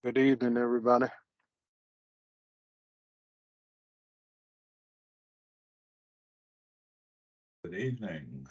Good evening, everybody. Good evening.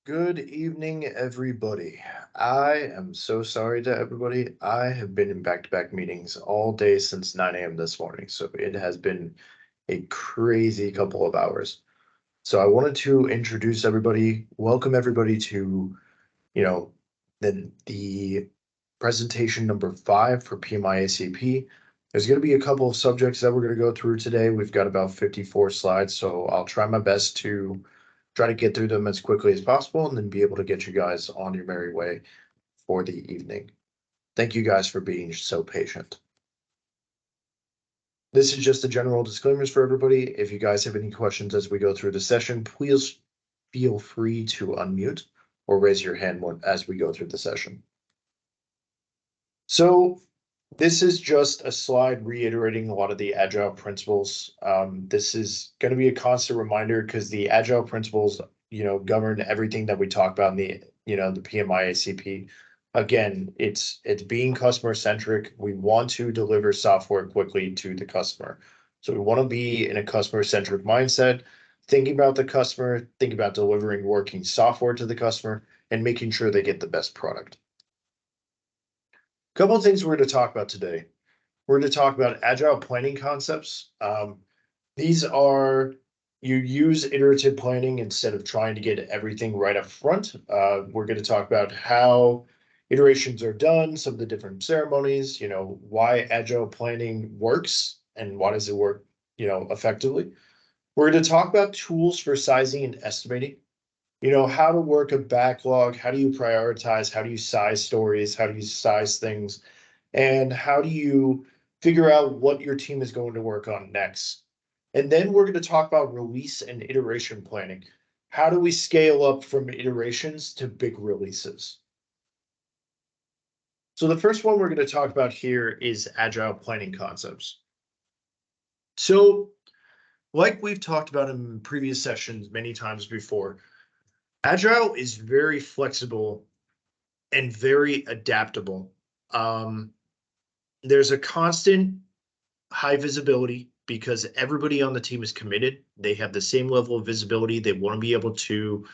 Good evening, everybody. I am so sorry to everybody. I have been in back-to-back meetings all day since 9 a.m. this morning, so it has been a crazy couple of hours. So I wanted to introduce everybody, welcome everybody to, the presentation number 5 for PMI-ACP. There's going to be a couple of subjects that we're going to go through today. We've got about 54 slides, so I'll try my best to try to get through them as quickly as possible and then be able to get you guys on your merry way for the evening. Thank you guys for being so patient. This is just the general disclaimers for everybody. If you guys have any questions as we go through the session, please feel free to unmute or raise your hand as we go through the session. So this is just a slide reiterating a lot of the Agile principles. This is going to be a constant reminder because the Agile principles, govern everything that we talk about in the PMI-ACP. Again, it's being customer centric. We want to deliver software quickly to the customer. So we want to be in a customer centric mindset, thinking about the customer, thinking about delivering working software to the customer, and making sure they get the best product. Couple of things we're going to talk about today. We're going to talk about agile planning concepts. These are, you use iterative planning instead of trying to get everything right up front. We're going to talk about how iterations are done, some of the different ceremonies, why agile planning works and why does it work, effectively. We're going to talk about tools for sizing and estimating. How to work a backlog, how do you prioritize, how do you size stories, how do you size things, and how do you figure out what your team is going to work on next. And then we're going to talk about release and iteration planning. How do we scale up from iterations to big releases? So the first one we're going to talk about here is agile planning concepts. So like we've talked about in previous sessions many times before, Agile is very flexible and very adaptable. There's a constant high visibility because everybody on the team is committed. They have the same level of visibility. They want to be able to,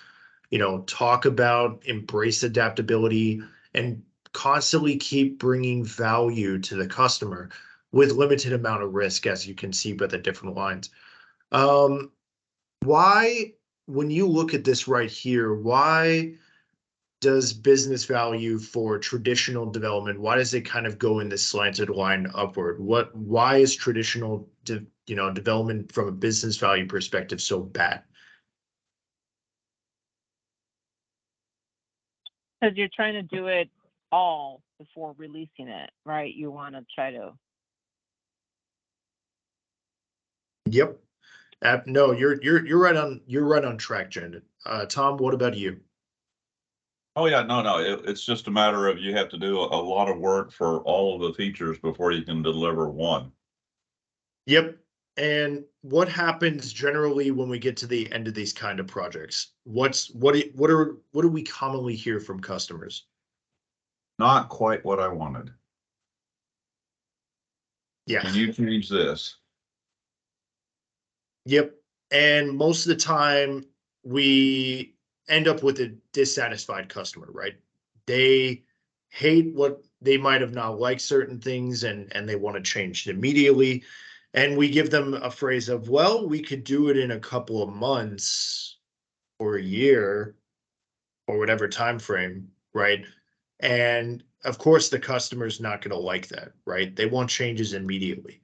talk about, embrace adaptability, and constantly keep bringing value to the customer with limited amount of risk, as you can see by the different lines. Why, when you look at this right here, why does business value for traditional development, why does it kind of go in this slanted line upward? Why is traditional development from a business value perspective so bad? Because you're trying to do it all before releasing it, right? You want to try to. Yep. No, you're right on track, Jen. Tom, what about you? Oh yeah, no, it's just a matter of you have to do a lot of work for all of the features before you can deliver one. Yep. And what happens generally when we get to the end of these kind of projects? What do we commonly hear from customers? Not quite what I wanted. Yeah. Can you change this? Yep. And most of the time we end up with a dissatisfied customer, right? They hate what they might have not liked certain things and they want to change it immediately. And we give them a phrase of, well, we could do it in a couple of months or a year or whatever time frame, right? And of course the customer's not going to like that, right? They want changes immediately.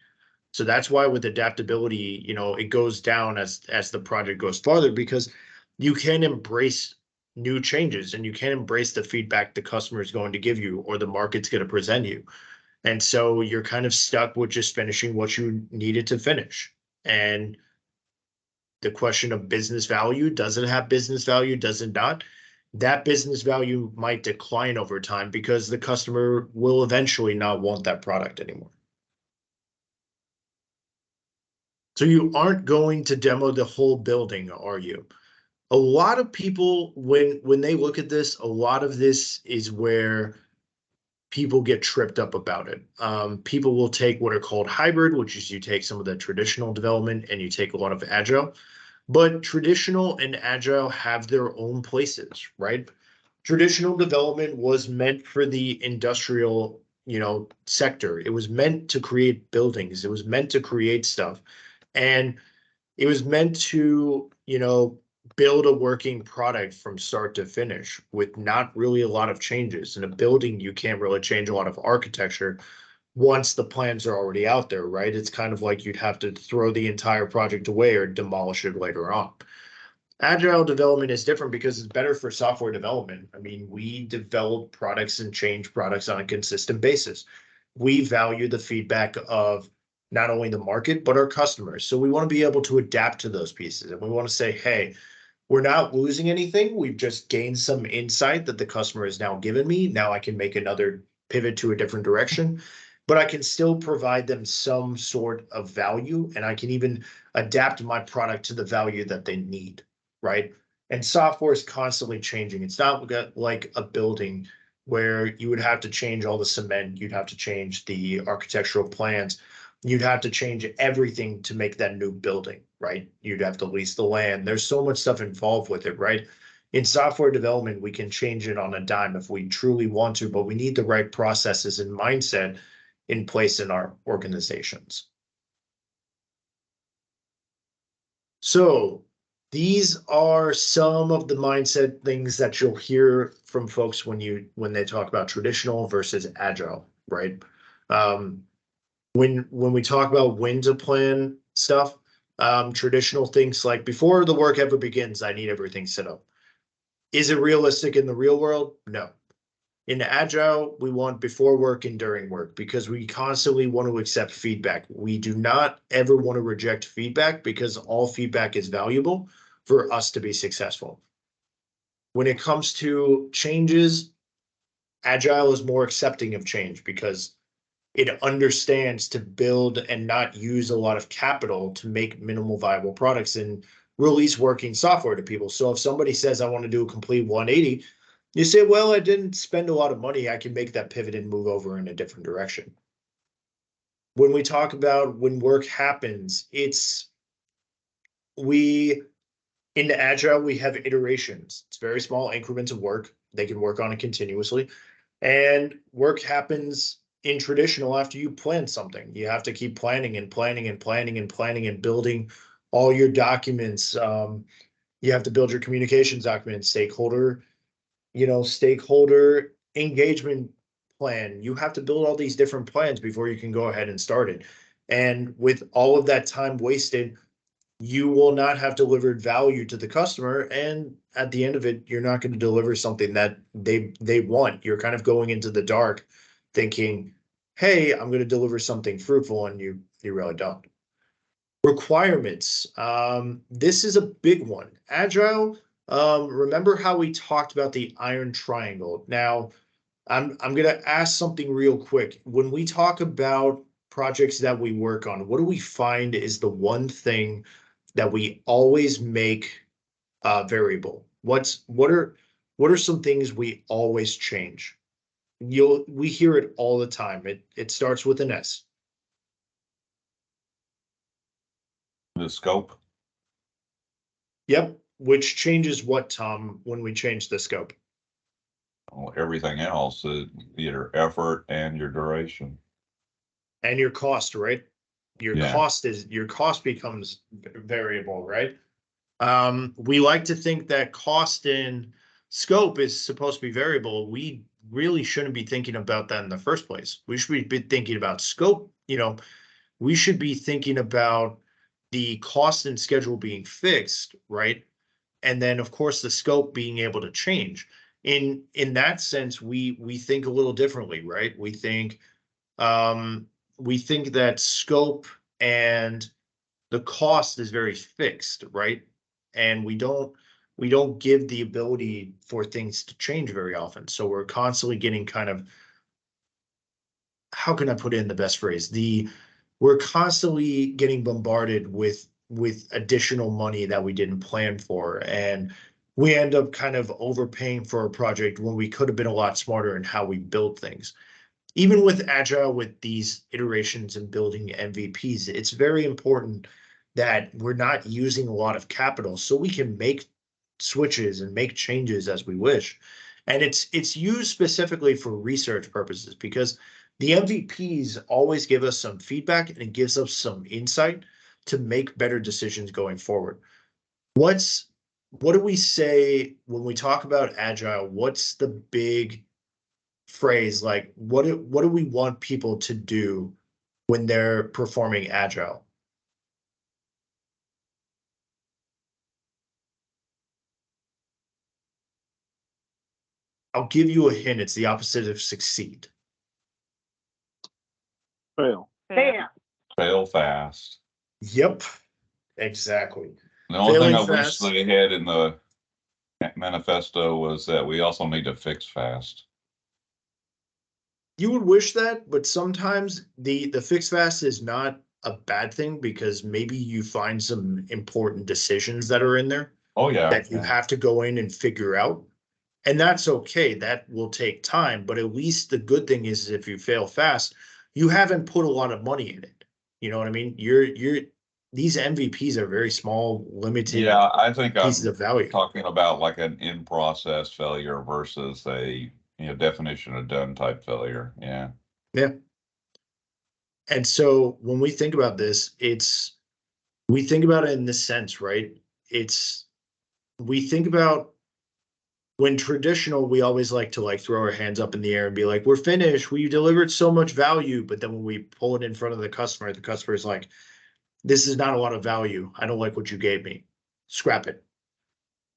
So that's why with adaptability, it goes down as the project goes farther because you can embrace new changes and you can embrace the feedback the customer is going to give you or the market's going to present you. And so you're kind of stuck with just finishing what you needed to finish. And the question of business value, does it have business value? Does it not? That business value might decline over time because the customer will eventually not want that product anymore. So you aren't going to demo the whole building, are you? A lot of people, when they look at this, a lot of this is where people get tripped up about it. People will take what are called hybrid, which is you take some of the traditional development and you take a lot of agile. But traditional and agile have their own places, right? Traditional development was meant for the industrial, sector. It was meant to create buildings. It was meant to create stuff. And it was meant to, build a working product from start to finish with not really a lot of changes. In a building, you can't really change a lot of architecture once the plans are already out there, right? It's kind of like you'd have to throw the entire project away or demolish it later on. Agile development is different because it's better for software development. I mean, we develop products and change products on a consistent basis. We value the feedback of not only the market, but our customers. So we want to be able to adapt to those pieces. And we want to say, hey, we're not losing anything. We've just gained some insight that the customer has now given me. Now I can make another pivot to a different direction, but I can still provide them some sort of value, and I can even adapt my product to the value that they need, right? And software is constantly changing. It's not like a building where you would have to change all the cement, you'd have to change the architectural plans, you'd have to change everything to make that new building, right? You'd have to lease the land. There's so much stuff involved with it, right? In software development, we can change it on a dime if we truly want to, but we need the right processes and mindset in place in our organizations. So these are some of the mindset things that you'll hear from folks when they talk about traditional versus agile, right? When we talk about when to plan stuff, traditional things like before the work ever begins, I need everything set up. Is it realistic in the real world? No. In agile, we want before work and during work because we constantly want to accept feedback. We do not ever want to reject feedback because all feedback is valuable for us to be successful. When it comes to changes, agile is more accepting of change because it understands to build and not use a lot of capital to make minimal viable products and release working software to people. So if somebody says, I want to do a complete 180, you say, well, I didn't spend a lot of money. I can make that pivot and move over in a different direction. When we talk about when work happens, in Agile, we have iterations. It's very small increments of work. They can work on it continuously. And work happens in traditional after you plan something. You have to keep planning and planning and planning and planning and building all your documents. You have to build your communications documents, stakeholder engagement plan. You have to build all these different plans before you can go ahead and start it. And with all of that time wasted, you will not have delivered value to the customer. And at the end of it, you're not going to deliver something that they want. You're kind of going into the dark thinking, hey, I'm going to deliver something fruitful, and you really don't. Requirements. This is a big one. Agile. Remember how we talked about the iron triangle? Now, I'm going to ask something real quick. When we talk about projects that we work on, what do we find is the one thing that we always make variable? What are some things we always change? We hear it all the time. It starts with an S. The scope. Yep. Which changes what, Tom, when we change the scope? Well, everything else, your effort and your duration. And your cost, right? Your Yeah. cost becomes variable, right? We like to think that cost and scope is supposed to be variable. We really shouldn't be thinking about that in the first place. We should be thinking about scope. We should be thinking about the cost and schedule being fixed, right? And then, of course, the scope being able to change. In that sense, we think a little differently, right? We think that scope and the cost is very fixed, right? And we don't give the ability for things to change very often. So we're constantly getting kind of, how can I put it in the best phrase? We're constantly getting bombarded with additional money that we didn't plan for. And we end up kind of overpaying for a project when we could have been a lot smarter in how we build things. Even with Agile, with these iterations and building MVPs, it's very important that we're not using a lot of capital, so we can make switches and make changes as we wish. And it's used specifically for research purposes because the MVPs always give us some feedback and it gives us some insight to make better decisions going forward. What do we say when we talk about agile? What's the big phrase? Like, what do we want people to do when they're performing agile? I'll give you a hint. It's the opposite of succeed. Fail. Fail fast. Yep, exactly. The only thing Failing I wish fast. they had in the manifesto was that we also need to fix fast. You would wish that, but sometimes the fix fast is not a bad thing because maybe you find some important decisions that are in there Oh, yeah. that you have to go in and figure out. And that's okay. That will take time, but at least the good thing is if you fail fast, you haven't put a lot of money in it. You know what I mean? These MVPs are very small, limited Yeah, I think I'm pieces of value. talking about like an in-process failure versus a, definition of done type failure. Yeah. Yeah. And so when we think about this, we think about it in this sense, right? We think about when traditional, we always like to throw our hands up in the air and be like, we're finished. We delivered so much value. But then when we pull it in front of the customer is like, this is not a lot of value. I don't like what you gave me. Scrap it.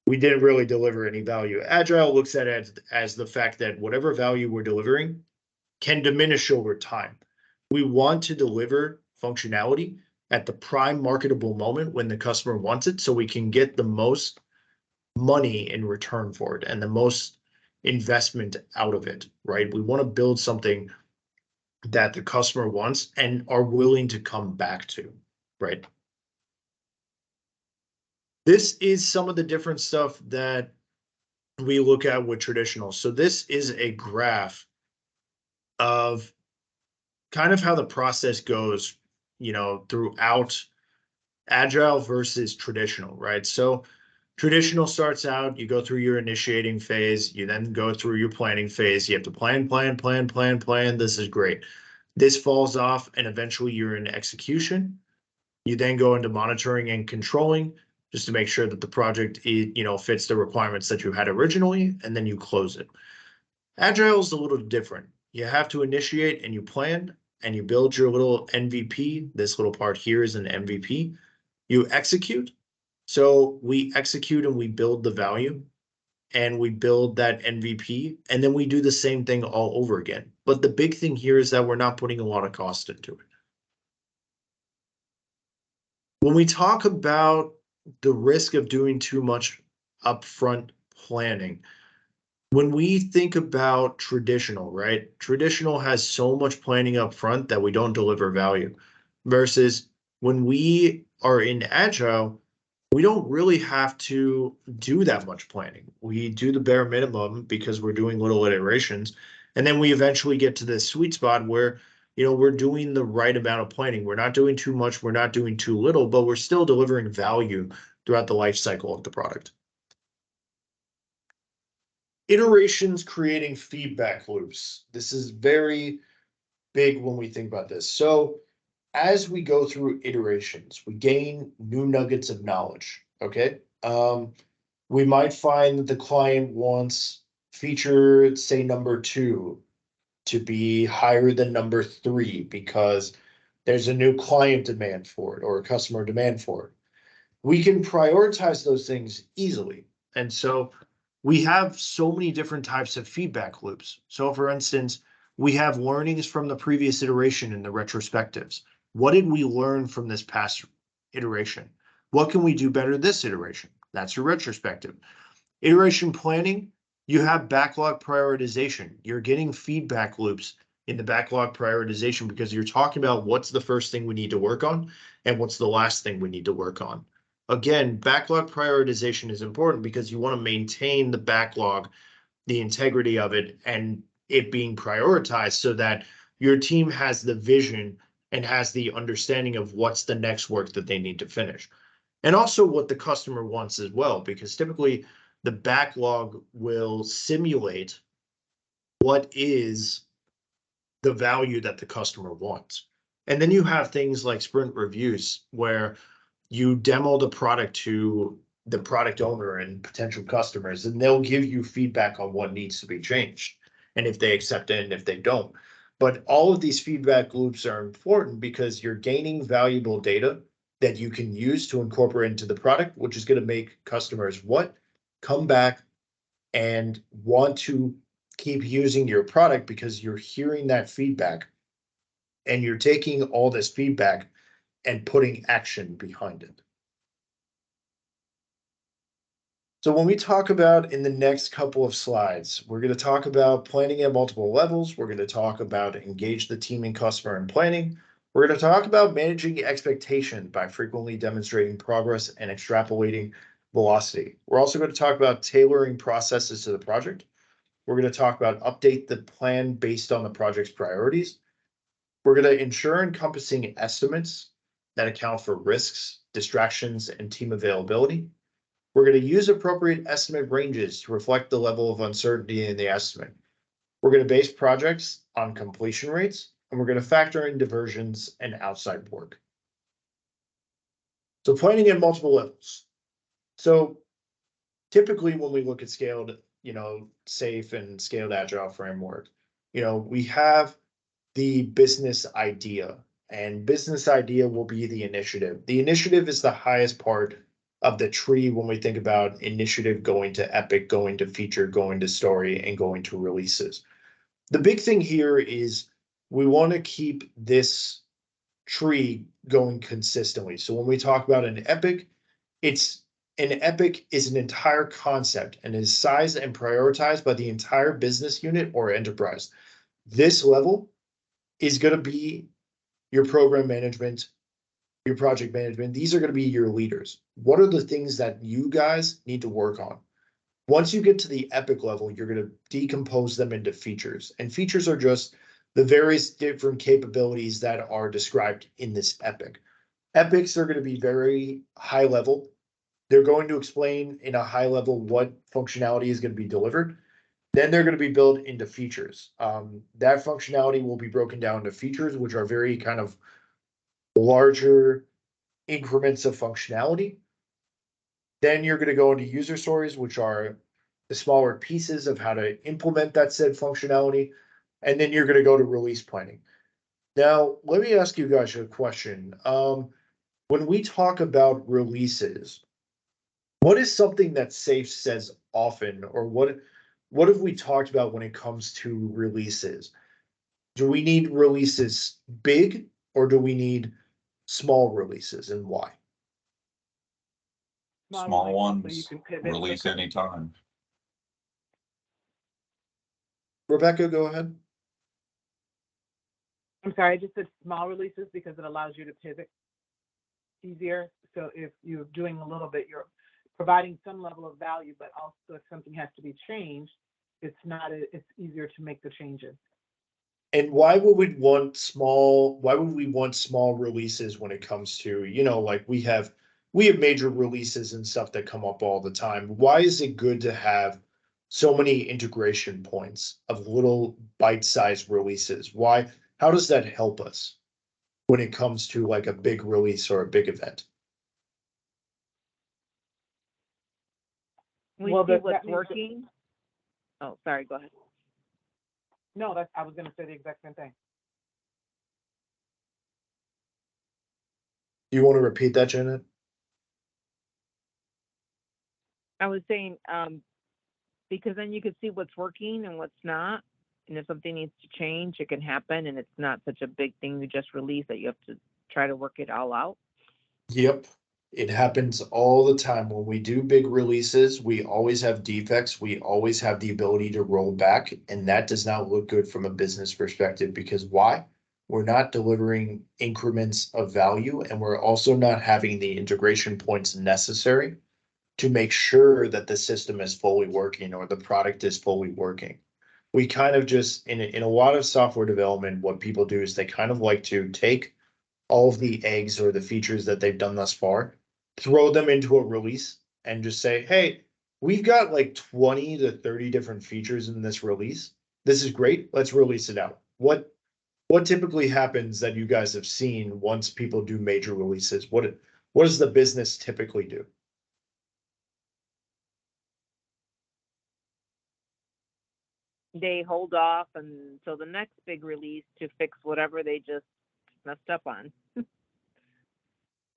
We didn't really deliver any value. Agile looks at it as the fact that whatever value we're delivering can diminish over time. We want to deliver functionality at the prime marketable moment when the customer wants it so we can get the most money in return for it and the most investment out of it, right? We want to build something that the customer wants and are willing to come back to, right? This is some of the different stuff that we look at with traditional. So this is a graph of kind of how the process goes, throughout agile versus traditional, right? So traditional starts out, you go through your initiating phase, you then go through your planning phase. You have to plan. This is great. This falls off and eventually you're in execution. You then go into monitoring and controlling just to make sure that the project, fits the requirements that you had originally, and then you close it. Agile is a little different. You have to initiate and you plan and you build your little MVP. This little part here is an MVP. You execute. So we execute and we build the value and we build that MVP, and then we do the same thing all over again. But the big thing here is that we're not putting a lot of cost into it. When we talk about the risk of doing too much upfront planning, when we think about traditional, right? Traditional has so much planning up front that we don't deliver value versus when we are in agile, we don't really have to do that much planning. We do the bare minimum because we're doing little iterations. And then we eventually get to this sweet spot where, we're doing the right amount of planning. We're not doing too much. We're not doing too little, but we're still delivering value throughout the life cycle of the product. Iterations creating feedback loops. This is very big when we think about this. So as we go through iterations, we gain new nuggets of knowledge, okay? We might find that the client wants feature, say, number 2 to be higher than number 3 because there's a new client demand for it or a customer demand for it. We can prioritize those things easily. And so we have so many different types of feedback loops. So for instance, we have learnings from the previous iteration in the retrospectives. What did we learn from this past iteration? What can we do better this iteration? That's your retrospective. Iteration planning, you have backlog prioritization. You're getting feedback loops in the backlog prioritization because you're talking about what's the first thing we need to work on and what's the last thing we need to work on. Again, backlog prioritization is important because you want to maintain the backlog, the integrity of it, and it being prioritized so that your team has the vision and has the understanding of what's the next work that they need to finish. And also what the customer wants as well, because typically the backlog will simulate what is the value that the customer wants. And then you have things like sprint reviews where you demo the product to the product owner and potential customers, and they'll give you feedback on what needs to be changed and if they accept it and if they don't. But all of these feedback loops are important because you're gaining valuable data that you can use to incorporate into the product, which is going to make customers come back and want to keep using your product because you're hearing that feedback and you're taking all this feedback and putting action behind it. So when we talk about in the next couple of slides, we're going to talk about planning at multiple levels. We're going to talk about engage the team and customer in planning. We're going to talk about managing expectation by frequently demonstrating progress and extrapolating velocity. We're also going to talk about tailoring processes to the project. We're going to talk about update the plan based on the project's priorities. We're going to ensure encompassing estimates that account for risks, distractions, and team availability. We're going to use appropriate estimate ranges to reflect the level of uncertainty in the estimate. We're going to base projects on completion rates, and we're going to factor in diversions and outside work. So planning at multiple levels. So typically when we look at scaled, safe and scaled agile framework, we have the business idea, and business idea will be the initiative. The initiative is the highest part of the tree when we think about initiative going to epic, going to feature, going to story, and going to releases. The big thing here is we want to keep this tree going consistently. So when we talk about an epic is an entire concept and is sized and prioritized by the entire business unit or enterprise. This level is going to be your program management, your project management. These are going to be your leaders. What are the things that you guys need to work on? Once you get to the epic level, you're going to decompose them into features. And features are just the various different capabilities that are described in this epic. Epics are going to be very high level. They're going to explain in a high level what functionality is going to be delivered. Then they're going to be built into features. That functionality will be broken down into features, which are very kind of larger increments of functionality. Then you're going to go into user stories, which are the smaller pieces of how to implement that said functionality. And then you're going to go to release planning. Now, let me ask you guys a question. When we talk about releases, what is something that SAFe says often, or what have we talked about when it comes to releases? Do we need releases big, or do we need small releases, and why? Small so you ones, can pivot release quickly. anytime. Rebecca, go ahead. I'm sorry, I just said small releases because it allows you to pivot easier. So if you're doing a little bit, you're providing some level of value, but also if something has to be changed, it's easier to make the changes. And why would we want small releases when it comes to, like we have major releases and stuff that come up all the time. Why is it good to have so many integration points of little bite-sized releases? How does that help us when it comes to like a big release or a big event? We Well, see that what's means that- working. Oh, sorry, go ahead. No, I was going to say the exact same thing. Do you want to repeat that, Janet? I was saying, because then you can see what's working and what's not. And if something needs to change, it can happen. And it's not such a big thing you just release that you have to try to work it all out. Yep. It happens all the time. When we do big releases, we always have defects. We always have the ability to roll back. And that does not look good from a business perspective, because why? We're not delivering increments of value, and we're also not having the integration points necessary to make sure that the system is fully working or the product is fully working. We kind of just, in a lot of software development, what people do is they kind of like to take all of the eggs or the features that they've done thus far, throw them into a release and just say, hey, we've got like 20 to 30 different features in this release. This is great. Let's release it out. What typically happens that you guys have seen once people do major releases? What does the business typically do? They hold off until the next big release to fix whatever they just messed up on.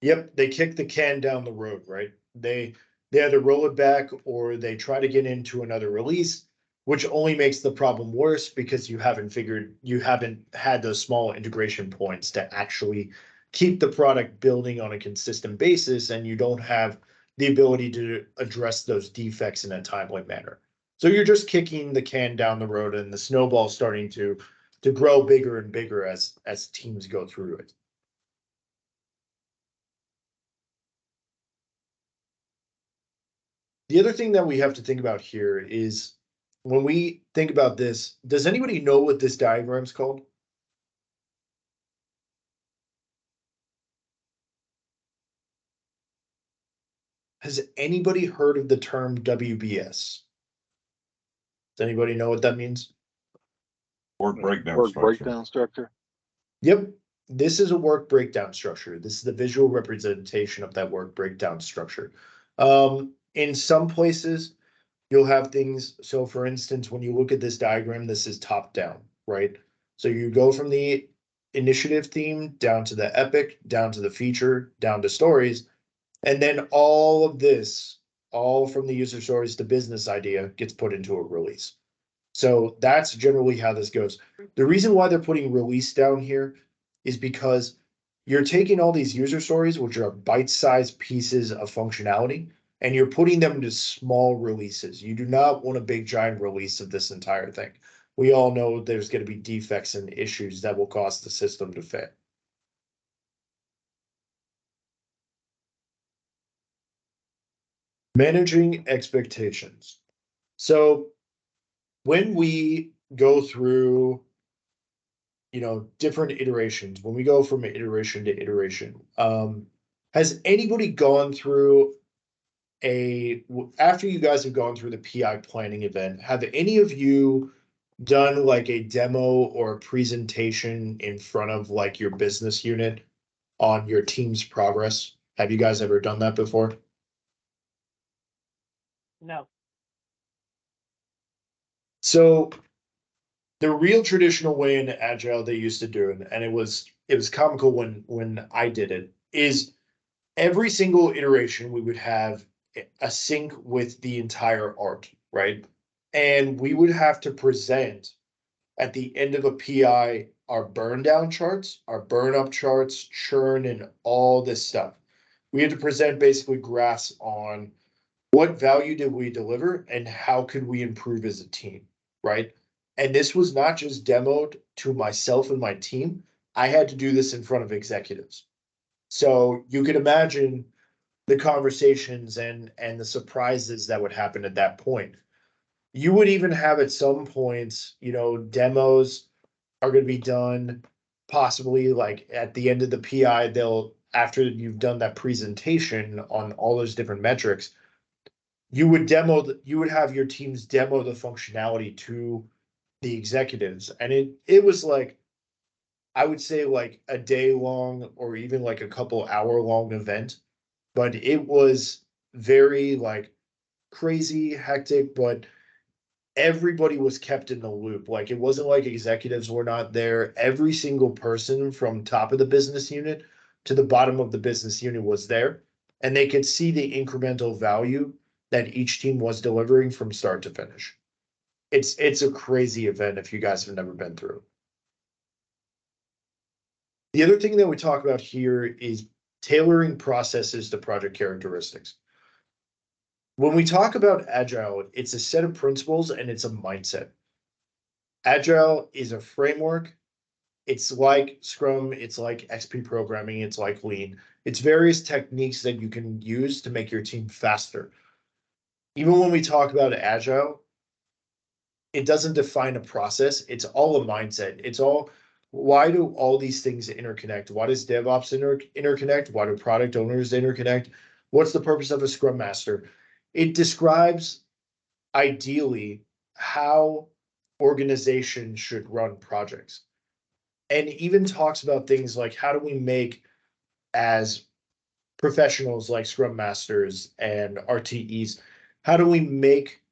Yep, they kick the can down the road, right? They either roll it back or they try to get into another release, which only makes the problem worse because you haven't had those small integration points to actually keep the product building on a consistent basis, and you don't have the ability to address those defects in a timely manner. So you're just kicking the can down the road, and the snowball's starting to grow bigger and bigger as teams go through it. The other thing that we have to think about here is when we think about this, does anybody know what this diagram is called? Has anybody heard of the term WBS? Does anybody know what that means? Work breakdown Work structure. breakdown structure. Yep, this is a work breakdown structure. This is the visual representation of that work breakdown structure. In some places, you'll have things. So for instance, when you look at this diagram, this is top down, right? So you go from the initiative theme down to the epic, down to the feature, down to stories. And then all of this, all from the user stories to business idea, gets put into a release. So that's generally how this goes. The reason why they're putting release down here is because you're taking all these user stories, which are bite-sized pieces of functionality, and you're putting them into small releases. You do not want a big giant release of this entire thing. We all know there's going to be defects and issues that will cause the system to fail. Managing expectations. So when we go through, different iterations, when we go from iteration to iteration, has anybody gone through after you guys have gone through the PI planning event, have any of you done like a demo or a presentation in front of like your business unit on your team's progress? Have you guys ever done that before? No. So the real traditional way in Agile they used to do it, and it was comical when I did it, is every single iteration we would have a sync with the entire art, right? And we would have to present at the end of a PI our burn down charts, our burn up charts, churn, and all this stuff. We had to present basically graphs on what value did we deliver and how could we improve as a team, right? And this was not just demoed to myself and my team. I had to do this in front of executives. So you can imagine the conversations and the surprises that would happen at that point. You would even have at some points, demos are going to be done possibly like at the end of the PI, after you've done that presentation on all those different metrics, you would have your teams demo the functionality to the executives. And it was like, I would say like a day long or even like a couple hour long event, but it was very like crazy, hectic, but everybody was kept in the loop. Like it wasn't like executives were not there. Every single person from top of the business unit to the bottom of the business unit was there, and they could see the incremental value that each team was delivering from start to finish. It's a crazy event if you guys have never been through. The other thing that we talk about here is tailoring processes to project characteristics. When we talk about Agile, it's a set of principles and it's a mindset. Agile is a framework. It's like Scrum, it's like XP programming, it's like Lean. It's various techniques that you can use to make your team faster. Even when we talk about Agile, it doesn't define a process. It's all a mindset. It's all why do all these things interconnect? Why does DevOps interconnect? Why do product owners interconnect? What's the purpose of a Scrum Master? It describes ideally how organizations should run projects. And even talks about things like how do we make, as professionals like Scrum Masters and RTEs, how do we make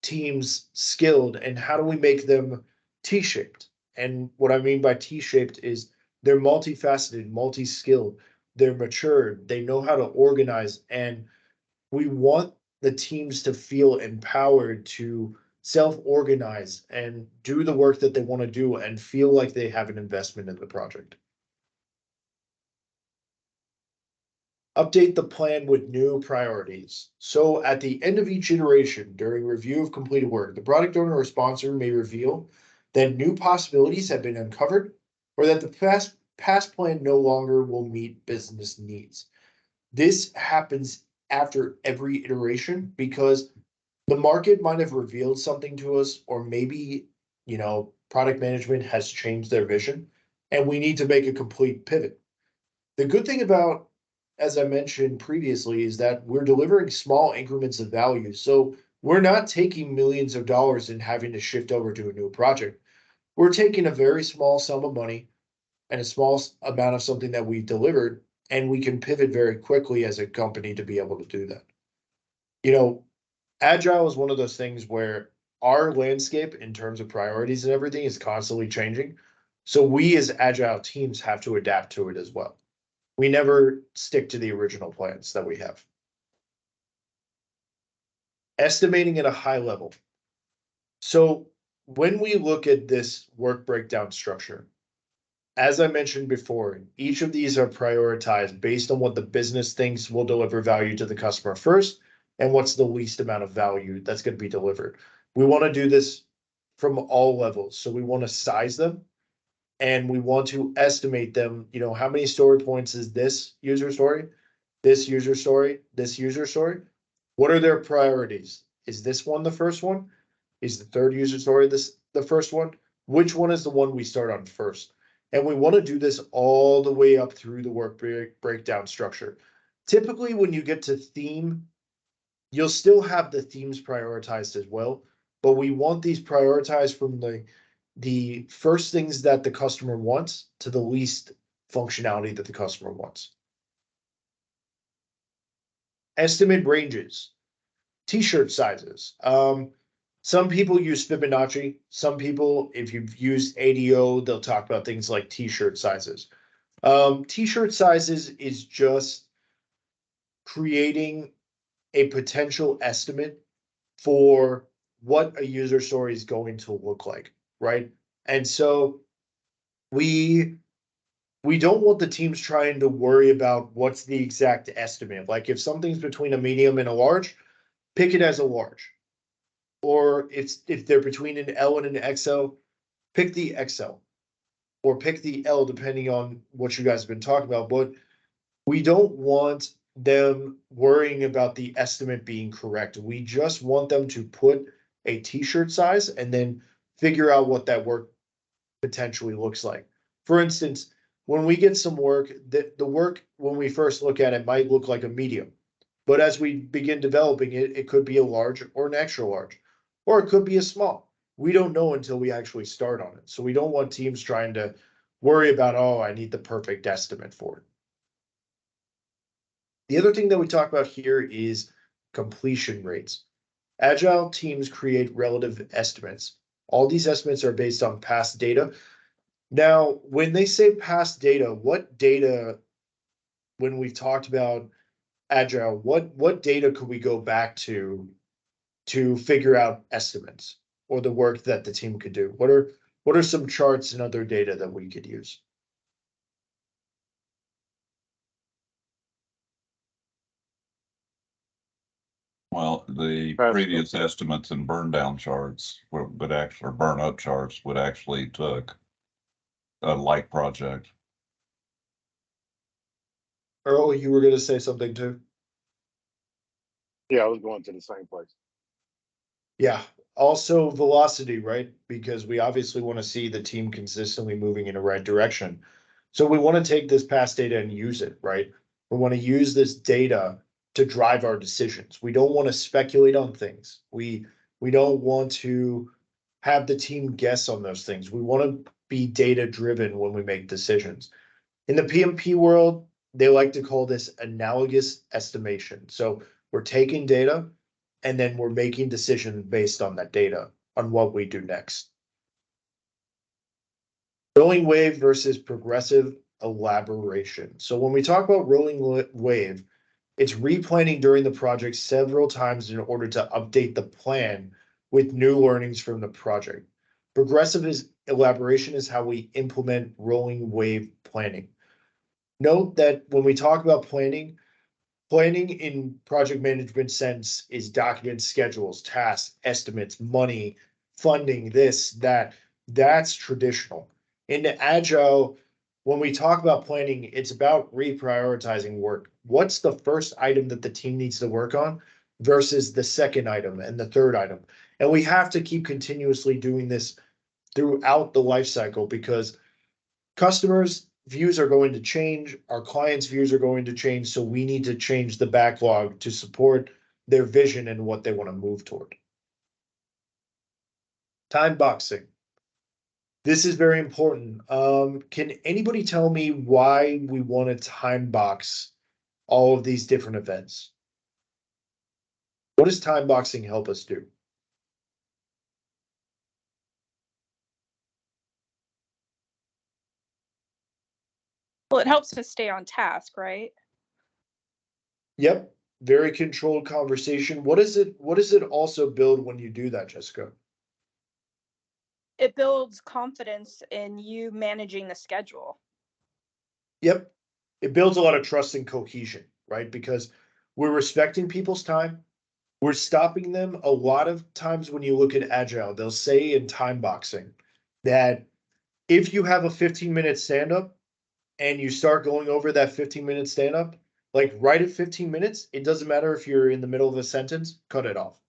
teams skilled and how do we make them T-shaped? And what I mean by T-shaped is they're multifaceted, multi-skilled, they're mature, they know how to organize, and we want the teams to feel empowered to self-organize and do the work that they want to do and feel like they have an investment in the project. Update the plan with new priorities. So at the end of each iteration, during review of completed work, the product owner or sponsor may reveal that new possibilities have been uncovered or that the past plan no longer will meet business needs. This happens after every iteration because the market might have revealed something to us, or maybe, product management has changed their vision and we need to make a complete pivot. The good thing about, as I mentioned previously, is that we're delivering small increments of value. So we're not taking millions of dollars and having to shift over to a new project. We're taking a very small sum of money and a small amount of something that we delivered, and we can pivot very quickly as a company to be able to do that. Agile is one of those things where our landscape in terms of priorities and everything is constantly changing. So we as agile teams have to adapt to it as well. We never stick to the original plans that we have. Estimating at a high level. So when we look at this work breakdown structure, as I mentioned before, each of these are prioritized based on what the business thinks will deliver value to the customer first, and what's the least amount of value that's going to be delivered. We want to do this from all levels. So we want to size them and we want to estimate them. How many story points is this user story, this user story, this user story? What are their priorities? Is this one the first one? Is the third user story the first one? Which one is the one we start on first? And we want to do this all the way up through the work breakdown structure. Typically, when you get to theme, you'll still have the themes prioritized as well, but we want these prioritized from the first things that the customer wants to the least functionality that the customer wants. Estimate ranges, t-shirt sizes. Some people use Fibonacci. Some people, if you've used ADO, they'll talk about things like t-shirt sizes. T-shirt sizes is just creating a potential estimate for what a user story is going to look like, right? And so we don't want the teams trying to worry about what's the exact estimate. Like if something's between a medium and a large, pick it as a large. Or if they're between an L and an XL, pick the XL. Or pick the L depending on what you guys have been talking about. But we don't want them worrying about the estimate being correct. We just want them to put a t-shirt size and then figure out what that work potentially looks like. For instance, when we get some work, the work when we first look at it might look like a medium, but as we begin developing it, it could be a large or an extra large, or it could be a small. We don't know until we actually start on it. So we don't want teams trying to worry about, oh, I need the perfect estimate for it. The other thing that we talk about here is completion rates. Agile teams create relative estimates. All these estimates are based on past data. Now, when they say past data, what data, when we've talked about Agile, what data could we go back to figure out estimates or the work that the team could do? What are some charts and other data that we could use? Well, the That's previous estimates and burn down charts would actually, or burn up charts would actually took a like project. Earl, you were going to say something too? Yeah, I was going to the same place. Yeah. also velocity, right? Because we obviously want to see the team consistently moving in the right direction. So we want to take this past data and use it, right? We want to use this data to drive our decisions. We don't want to speculate on things. We don't want to have the team guess on those things. We want to be data driven when we make decisions. In the PMP world, they like to call this analogous estimation. So we're taking data and then we're making decisions based on that data on what we do next. Rolling wave versus progressive elaboration. So when we talk about rolling wave, it's replanning during the project several times in order to update the plan with new learnings from the project. Progressive elaboration is how we implement rolling wave planning. Note that when we talk about planning, planning in project management sense is documents, schedules, tasks, estimates, money, funding, this, that. That's traditional. In Agile, when we talk about planning, it's about reprioritizing work. What's the first item that the team needs to work on versus the second item and the third item? And we have to keep continuously doing this throughout the life cycle because customers' views are going to change, our clients' views are going to change, so we need to change the backlog to support their vision and what they want to move toward. Time boxing. This is very important. Can anybody tell me why we want to time box all of these different events? What does time boxing help us do? Well, it helps us stay on task, right? Yep, very controlled conversation. What does it also build when you do that, Jessica? It builds confidence in you managing the schedule. Yep, it builds a lot of trust and cohesion, right? Because we're respecting people's time. We're stopping them. A lot of times when you look at Agile, they'll say in time boxing that if you have a 15-minute stand-up and you start going over that 15-minute stand-up, like right at 15 minutes, it doesn't matter if you're in the middle of a sentence, cut it off.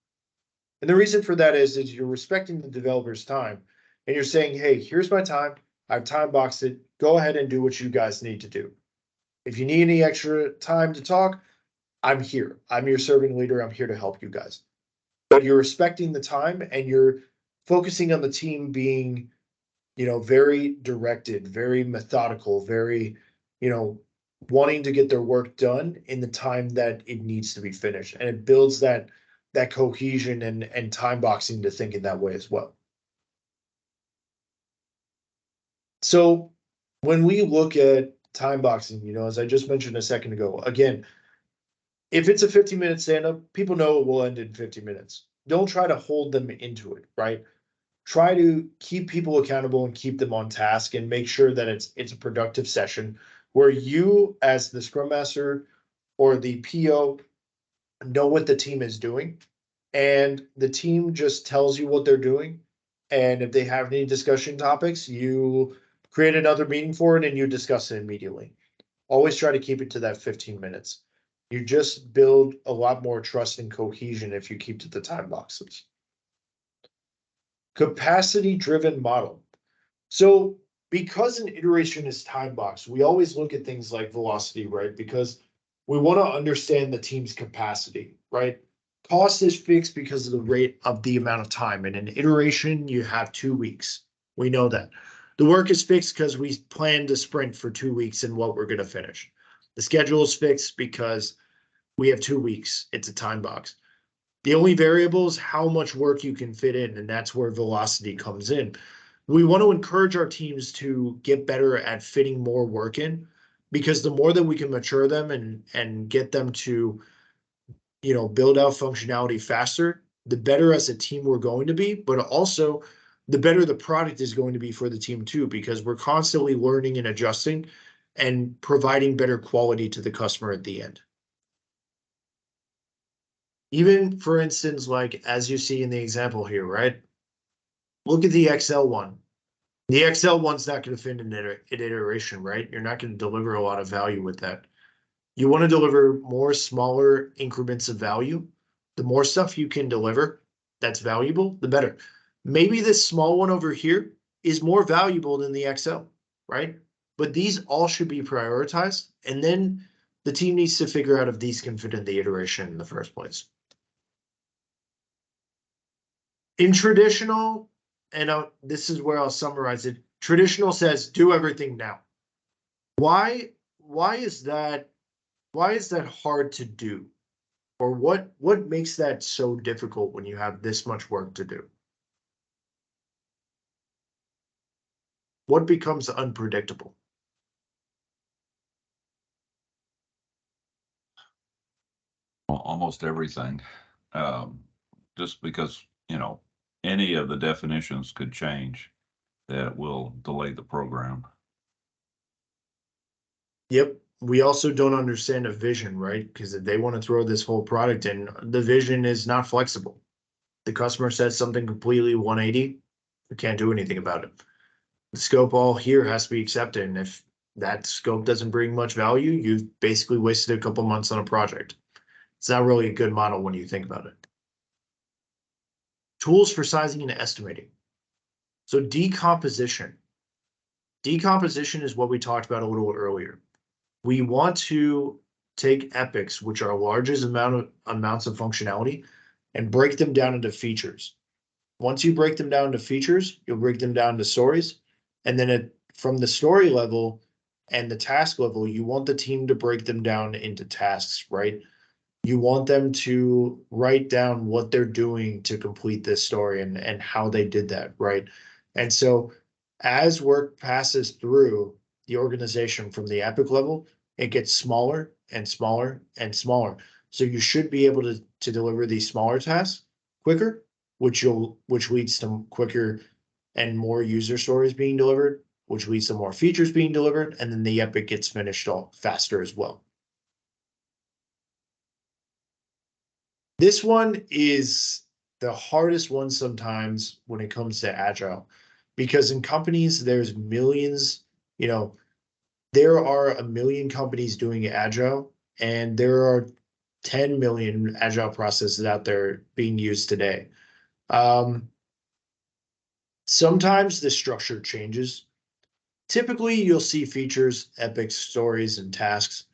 And the reason for that is you're respecting the developer's time and you're saying, hey, here's my time. I've time boxed it. Go ahead and do what you guys need to do. If you need any extra time to talk, I'm here. I'm your servant leader. I'm here to help you guys. But you're respecting the time and you're focusing on the team being, very directed, very methodical, very, wanting to get their work done in the time that it needs to be finished. And it builds that cohesion and time boxing to think in that way as well. So when we look at time boxing, as I just mentioned a second ago, again, if it's a 15-minute stand-up, people know it will end in 50 minutes. Don't try to hold them into it, right? Try to keep people accountable and keep them on task and make sure that it's a productive session where you as the Scrum Master or the PO know what the team is doing and the team just tells you what they're doing. And if they have any discussion topics, you create another meeting for it and you discuss it immediately. Always try to keep it to that 15 minutes. You just build a lot more trust and cohesion if you keep to the time boxes. Capacity-driven model. So because an iteration is time boxed, we always look at things like velocity, right? Because we want to understand the team's capacity, right? Cost is fixed because of the rate of the amount of time. In an iteration, you have 2 weeks. We know that. The work is fixed because we planned a sprint for 2 weeks and what we're going to finish. The schedule is fixed because we have 2 weeks. It's a time box. The only variable is how much work you can fit in, and that's where velocity comes in. We want to encourage our teams to get better at fitting more work in, because the more that we can mature them and get them to, build out functionality faster, the better as a team we're going to be, but also the better the product is going to be for the team too, because we're constantly learning and adjusting and providing better quality to the customer at the end. Even for instance, like as you see in the example here, right? Look at the Excel one. The Excel one's not going to fit in an iteration, right? You're not going to deliver a lot of value with that. You want to deliver more smaller increments of value. The more stuff you can deliver, that's valuable, the better. Maybe this small one over here is more valuable than the XL, right? But these all should be prioritized, and then the team needs to figure out if these can fit in the iteration in the first place. In traditional, and this is where I'll summarize it. Traditional says do everything now. Why is that? Why is that hard to do? Or what makes that so difficult when you have this much work to do? What becomes unpredictable? Almost everything. Just because, any of the definitions could change that will delay the program. Yep. We also don't understand a vision, right? Because if they want to throw this whole product in, the vision is not flexible. The customer says something completely 180, we can't do anything about it. The scope all here has to be accepted, and if that scope doesn't bring much value, you've basically wasted a couple months on a project. It's not really a good model when you think about it. Tools for sizing and estimating. So decomposition. Decomposition is what we talked about a little earlier. We want to take epics, which are largest amounts of functionality, and break them down into features. Once you break them down into features, you'll break them down to stories. And then from the story level and the task level, you want the team to break them down into tasks, right? You want them to write down what they're doing to complete this story and how they did that, right? And so as work passes through the organization from the epic level, it gets smaller and smaller and smaller. So you should be able to deliver these smaller tasks quicker, which leads to quicker and more user stories being delivered, which leads to more features being delivered, and then the epic gets finished all faster as well. This one is the hardest one sometimes when it comes to Agile, because in companies, there's millions, there are a million companies doing Agile, and there are 10 million Agile processes out there being used today. Sometimes the structure changes. Typically, you'll see features, epics, stories, and tasks.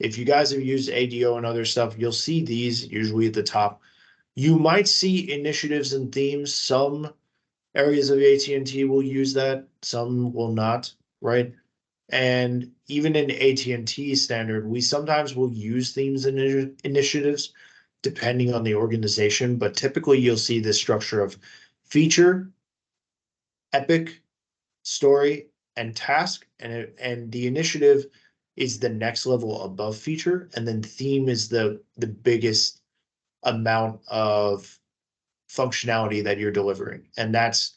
If you guys have used ADO and other stuff, you'll see these usually at the top. You might see initiatives and themes. Some areas of AT&T will use that, some will not, right? And even in AT&T standard, we sometimes will use themes and initiatives depending on the organization, but typically you'll see this structure of feature, epic, story, and task, and the initiative is the next level above feature, and then theme is the biggest amount of functionality that you're delivering. And that's,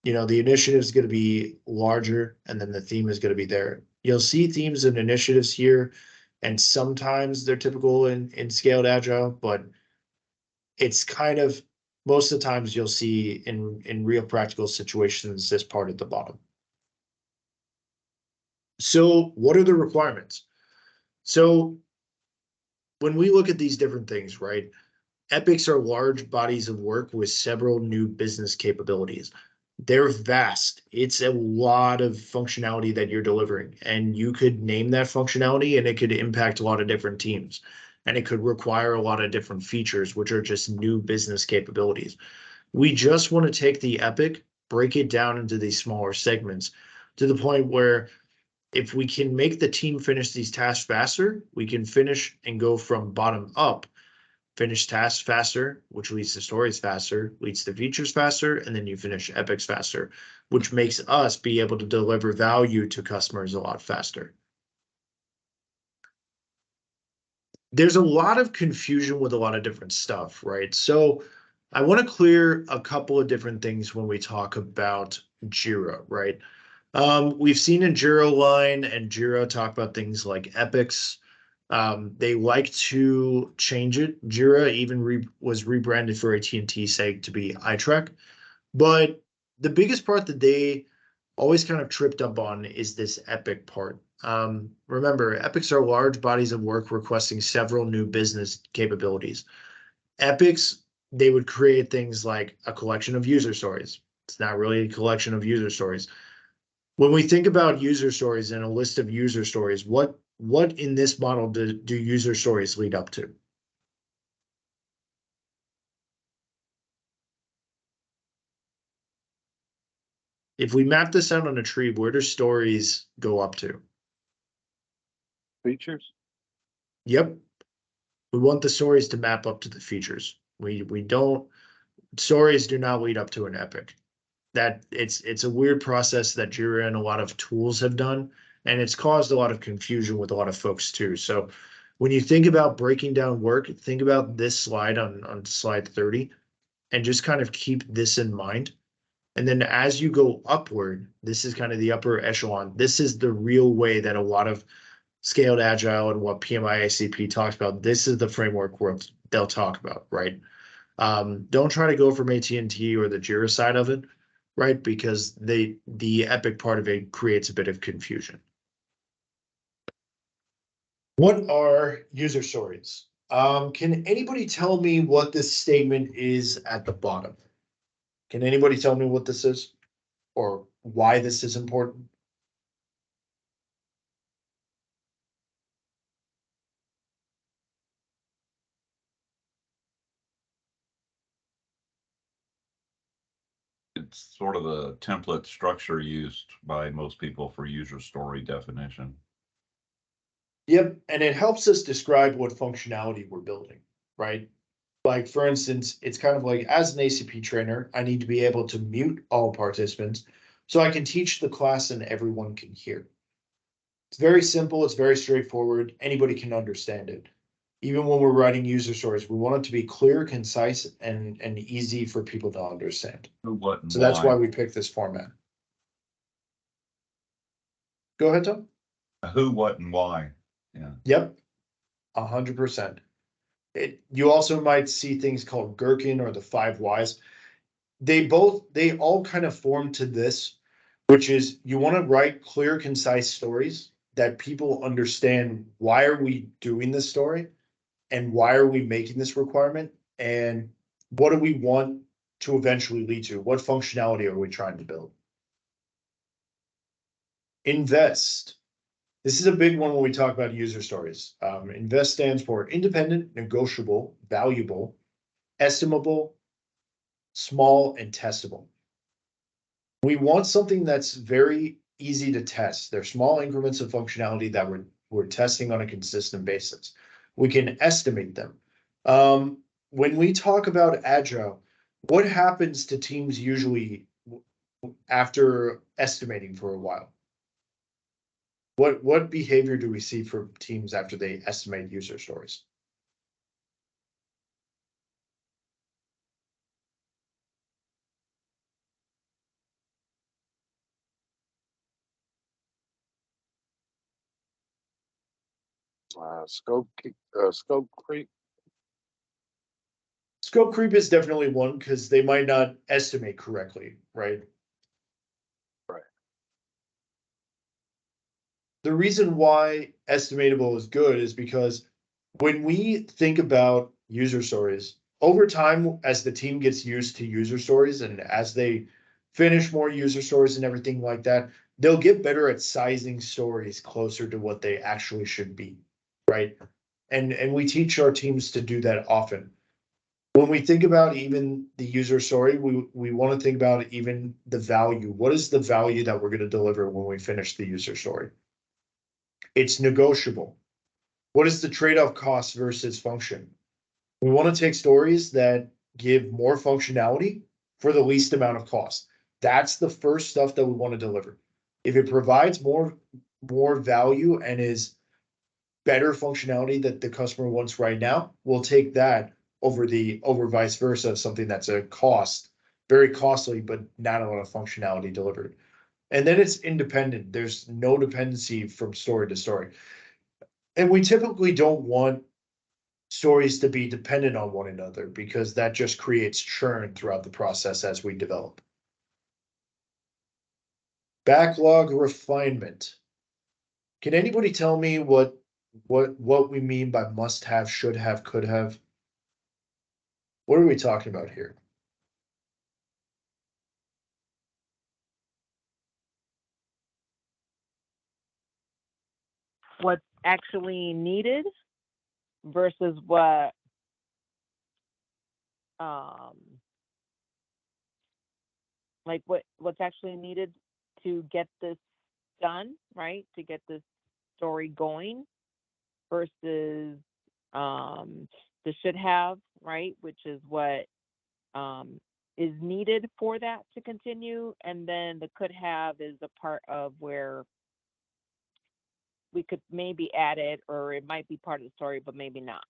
the initiative is going to be larger, and then the theme is going to be there. You'll see themes and initiatives here, and sometimes they're typical in scaled agile, but it's kind of most of the times you'll see in real practical situations this part at the bottom. So what are the requirements? So when we look at these different things, right? Epics are large bodies of work with several new business capabilities. They're vast. It's a lot of functionality that you're delivering, and you could name that functionality and it could impact a lot of different teams, and it could require a lot of different features, which are just new business capabilities. We just want to take the epic, break it down into these smaller segments to the point where if we can make the team finish these tasks faster, we can finish and go from bottom up. Finish tasks faster, which leads to stories faster, leads to features faster, and then you finish epics faster, which makes us be able to deliver value to customers a lot faster. There's a lot of confusion with a lot of different stuff, right? So I want to clear a couple of different things when we talk about Jira, right? We've seen in Jira Line and Jira talk about things like epics. They like to change it. Jira even was rebranded for AT&T's sake to be iTrack. But the biggest part that they always kind of tripped up on is this epic part. Remember, epics are large bodies of work requesting several new business capabilities. Epics they would create things like a collection of user stories. It's not really a collection of user stories. When we think about user stories and a list of user stories, what in this model do user stories lead up to? If we map this out on a tree, where do stories go up to? Features? Yep. We want the stories to map up to the features. We don't, stories do not lead up to an epic. That it's a weird process that Jira and a lot of tools have done, and it's caused a lot of confusion with a lot of folks too. So when you think about breaking down work, think about this slide on slide 30 and just kind of keep this in mind. And then as you go upward, this is kind of the upper echelon. This is the real way that a lot of scaled agile and what PMI ACP talks about. This is the framework where they'll talk about, right? Don't try to go from AT&T or the Jira side of it, right? Because the epic part of it creates a bit of confusion. What are user stories? Can anybody tell me what this statement is at the bottom? Can anybody tell me what this is or why this is important? It's sort of the template structure used by most people for user story definition. Yep, and it helps us describe what functionality we're building, right? Like for instance, it's kind of like as an ACP trainer, I need to be able to mute all participants so I can teach the class and everyone can hear. It's very simple, it's very straightforward, anybody can understand it. Even when we're writing user stories, we want it to be clear, concise, and easy for people to understand. Who, what, and So that's why why. we picked this format. Go ahead, Tom. Who, what, and why. Yeah. Yep, 100%. You also might see things called Gherkin or the 5 whys. They all kind of form to this, which is you want to write clear, concise stories that people understand why are we doing this story and why are we making this requirement and what do we want to eventually lead to? What functionality are we trying to build? Invest. This is a big one when we talk about user stories. Invest stands for independent, negotiable, valuable, estimable, small, and testable. We want something that's very easy to test. They're small increments of functionality that we're testing on a consistent basis. We can estimate them. When we talk about Agile, what happens to teams usually after estimating for a while? What behavior do we see for teams after they estimate user stories? Scope creep. Scope creep is definitely one because they might not estimate correctly, right? Right. The reason why estimatable is good is because when we think about user stories, over time, as the team gets used to user stories and as they finish more user stories and everything like that, they'll get better at sizing stories closer to what they actually should be, right? And we teach our teams to do that often. When we think about even the user story, we want to think about even the value. What is the value that we're going to deliver when we finish the user story? It's negotiable. What is the trade-off cost versus function? We want to take stories that give more functionality for the least amount of cost. That's the first stuff that we want to deliver. If it provides more value and is better functionality that the customer wants right now, we'll take that over vice versa, something that's a cost, very costly, but not a lot of functionality delivered. And then it's independent. There's no dependency from story to story. And we typically don't want stories to be dependent on one another because that just creates churn throughout the process as we develop. Backlog refinement. Can anybody tell me what we mean by must have, should have, could have? What are we talking about here? What's actually needed versus what like what's actually needed to get this done, right? To get this story going versus the should have, right? Which is what is needed for that to continue. And then the could have is a part of where we could maybe add it, or it might be part of the story, but maybe not.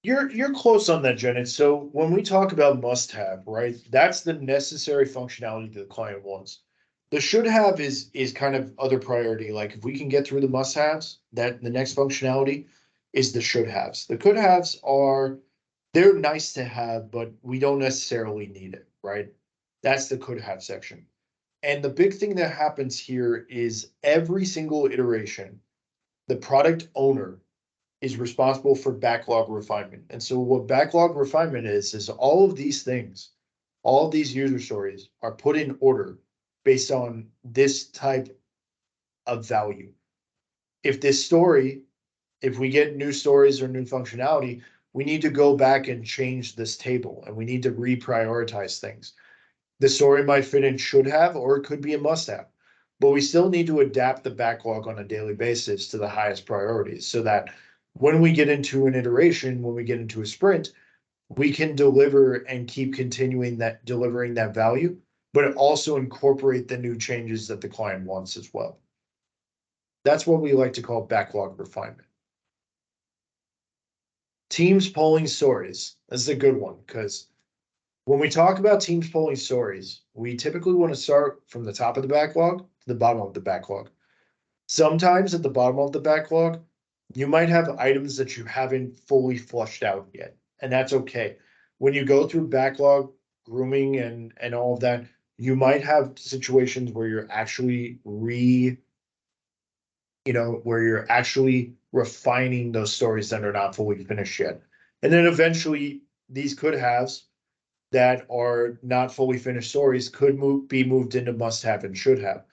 You're close on that, Janet. So when we talk about must have, right, that's the necessary functionality that the client wants. The should have is kind of other priority. Like if we can get through the must haves, that the next functionality is the should haves. The could haves are they're nice to have, but we don't necessarily need it, right? That's the could have section. And the big thing that happens here is every single iteration, the product owner is responsible for backlog refinement. And so what backlog refinement is all of these things, all of these user stories are put in order based on this type of value. If this story, if we get new stories or new functionality, we need to go back and change this table and we need to reprioritize things. The story might fit in should have, or it could be a must have, but we still need to adapt the backlog on a daily basis to the highest priorities so that when we get into an iteration, when we get into a sprint, we can deliver and keep continuing that delivering that value, but also incorporate the new changes that the client wants as well. That's what we like to call backlog refinement. Teams polling stories. This is a good one because when we talk about teams polling stories, we typically want to start from the top of the backlog to the bottom of the backlog. Sometimes at the bottom of the backlog, you might have items that you haven't fully flushed out yet, and that's okay. When you go through backlog grooming and all of that, you might have situations where you're actually where you're actually refining those stories that are not fully finished yet. And then eventually these could haves that are not fully finished stories could be moved into must have and should have.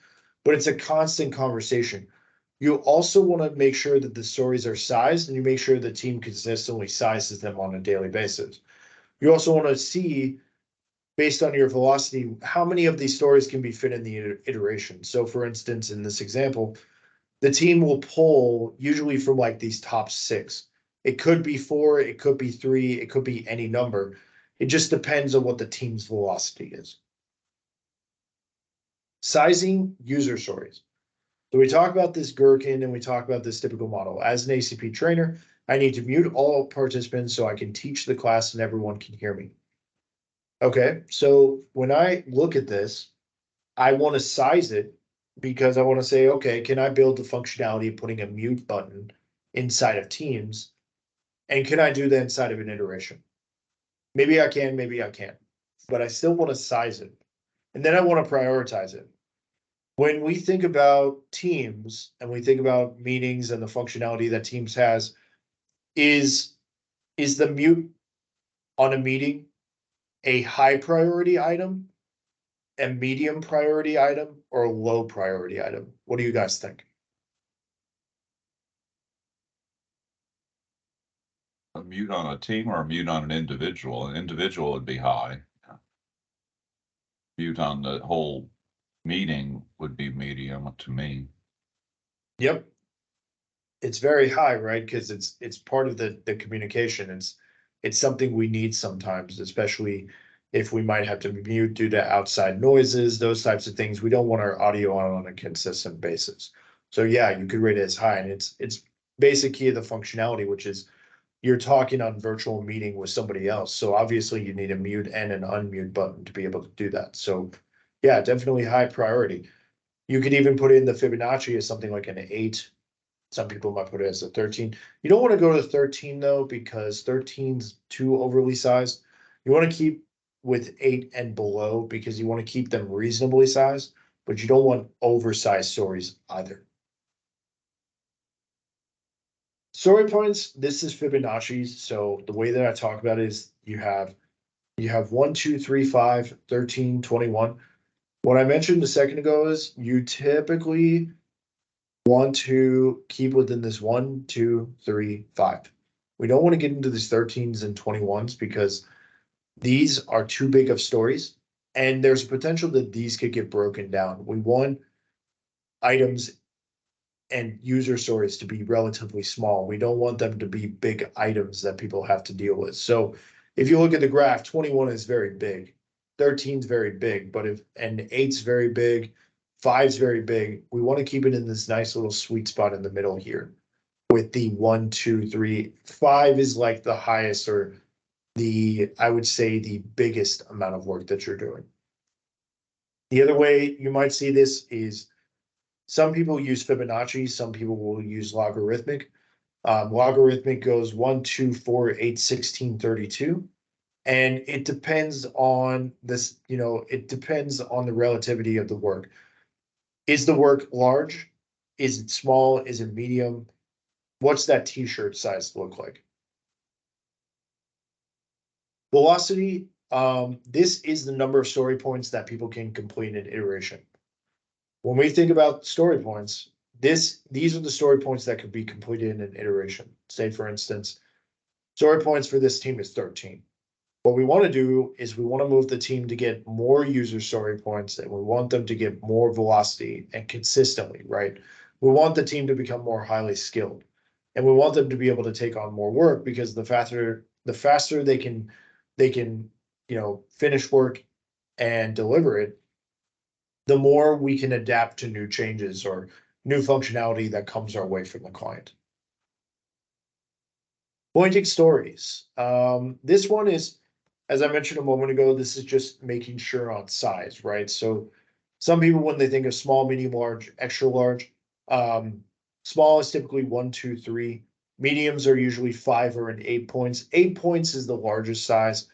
But it's a constant conversation. You also want to make sure that the stories are sized and you make sure the team consistently sizes them on a daily basis. You also want to see, based on your velocity, how many of these stories can be fit in the iteration. So for instance, in this example, the team will pull usually from like these top 6. It could be 4, it could be 3, it could be any number. It just depends on what the team's velocity is. Sizing user stories. So we talk about this gherkin and we talk about this typical model. As an ACP trainer, I need to mute all participants so I can teach the class and everyone can hear me. Okay, so when I look at this, I want to size it because I want to say, okay, can I build the functionality of putting a mute button inside of Teams? And can I do that inside of an iteration? Maybe I can, maybe I can't, but I still want to size it. And then I want to prioritize it. When we think about Teams and we think about meetings and the functionality that Teams has, is the mute on a meeting a high priority item, a medium priority item, or a low priority item? What do you guys think? A mute on a team or a mute on an individual? An individual would be high. Mute on the whole meeting would be medium to me. Yep. It's very high, right? Because it's part of the communication. It's something we need sometimes, especially if we might have to mute due to outside noises, those types of things. We don't want our audio on a consistent basis. So yeah, you could rate it as high, and it's basic key of the functionality, which is you're talking on virtual meeting with somebody else. So obviously you need a mute and an unmute button to be able to do that. So yeah, definitely high priority. You could even put in the Fibonacci as something like an 8. Some people might put it as a 13. You don't want to go to 13 though, because 13's too overly sized. You want to keep with 8 and below because you want to keep them reasonably sized, but you don't want oversized stories either. Story points, this is Fibonacci. So the way that I talk about it is you have 1, 2, 3, 5, 13, 21. What I mentioned a second ago is you typically want to keep within this 1, 2, 3, 5. We don't want to get into these 13s and 21s because these are too big of stories, and there's a potential that these could get broken down. We want items and user stories to be relatively small. We don't want them to be big items that people have to deal with. So if you look at the graph, 21 is very big, 13 is very big, and 8's very big, 5's very big. We want to keep it in this nice little sweet spot in the middle here with the 1, 2, 3. 5 is like the highest, or I would say the biggest amount of work that you're doing. The other way you might see this is some people use Fibonacci, some people will use logarithmic. Logarithmic goes 1, 2, 4, 8, 16, 32. And it depends on this, it depends on the relativity of the work. Is the work large? Is it small? Is it medium? What's that t-shirt size look like? Velocity, this is the number of story points that people can complete in an iteration. When we think about story points, these are the story points that could be completed in an iteration. Say, for instance, story points for this team is 13. What we want to do is we want to move the team to get more user story points, and we want them to get more velocity and consistently, right? We want the team to become more highly skilled, and we want them to be able to take on more work, because the faster they can finish work and deliver it, the more we can adapt to new changes or new functionality that comes our way from the client. Pointing stories. This one is, as I mentioned a moment ago, this is just making sure on size, right? So some people, when they think of small, medium, large, extra large, small is typically 1, 2, 3. Mediums are usually 5 or 8 points. 8 points is the largest size.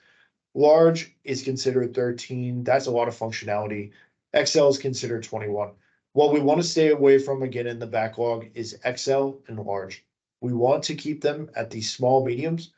Large is considered 13. That's a lot of functionality. XL is considered 21. What we want to stay away from, again, in the backlog is XL and large. We want to keep them at these small mediums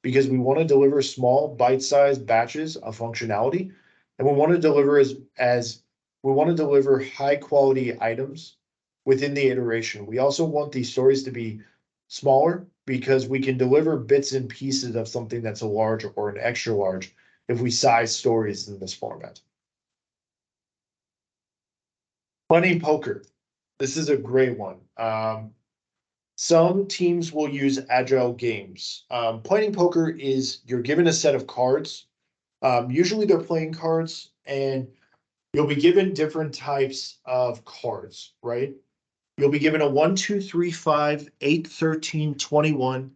because we want to deliver small bite-sized batches of functionality, and we want to deliver we want to deliver high quality items within the iteration. We also want these stories to be smaller because we can deliver bits and pieces of something that's a large or an extra large if we size stories in this format. Plenty poker. This is a great one. Some teams will use agile games. Playing poker is you're given a set of cards. Usually they're playing cards, and you'll be given different types of cards, right? You'll be given a 1, 2, 3, 5, 8, 13, 21,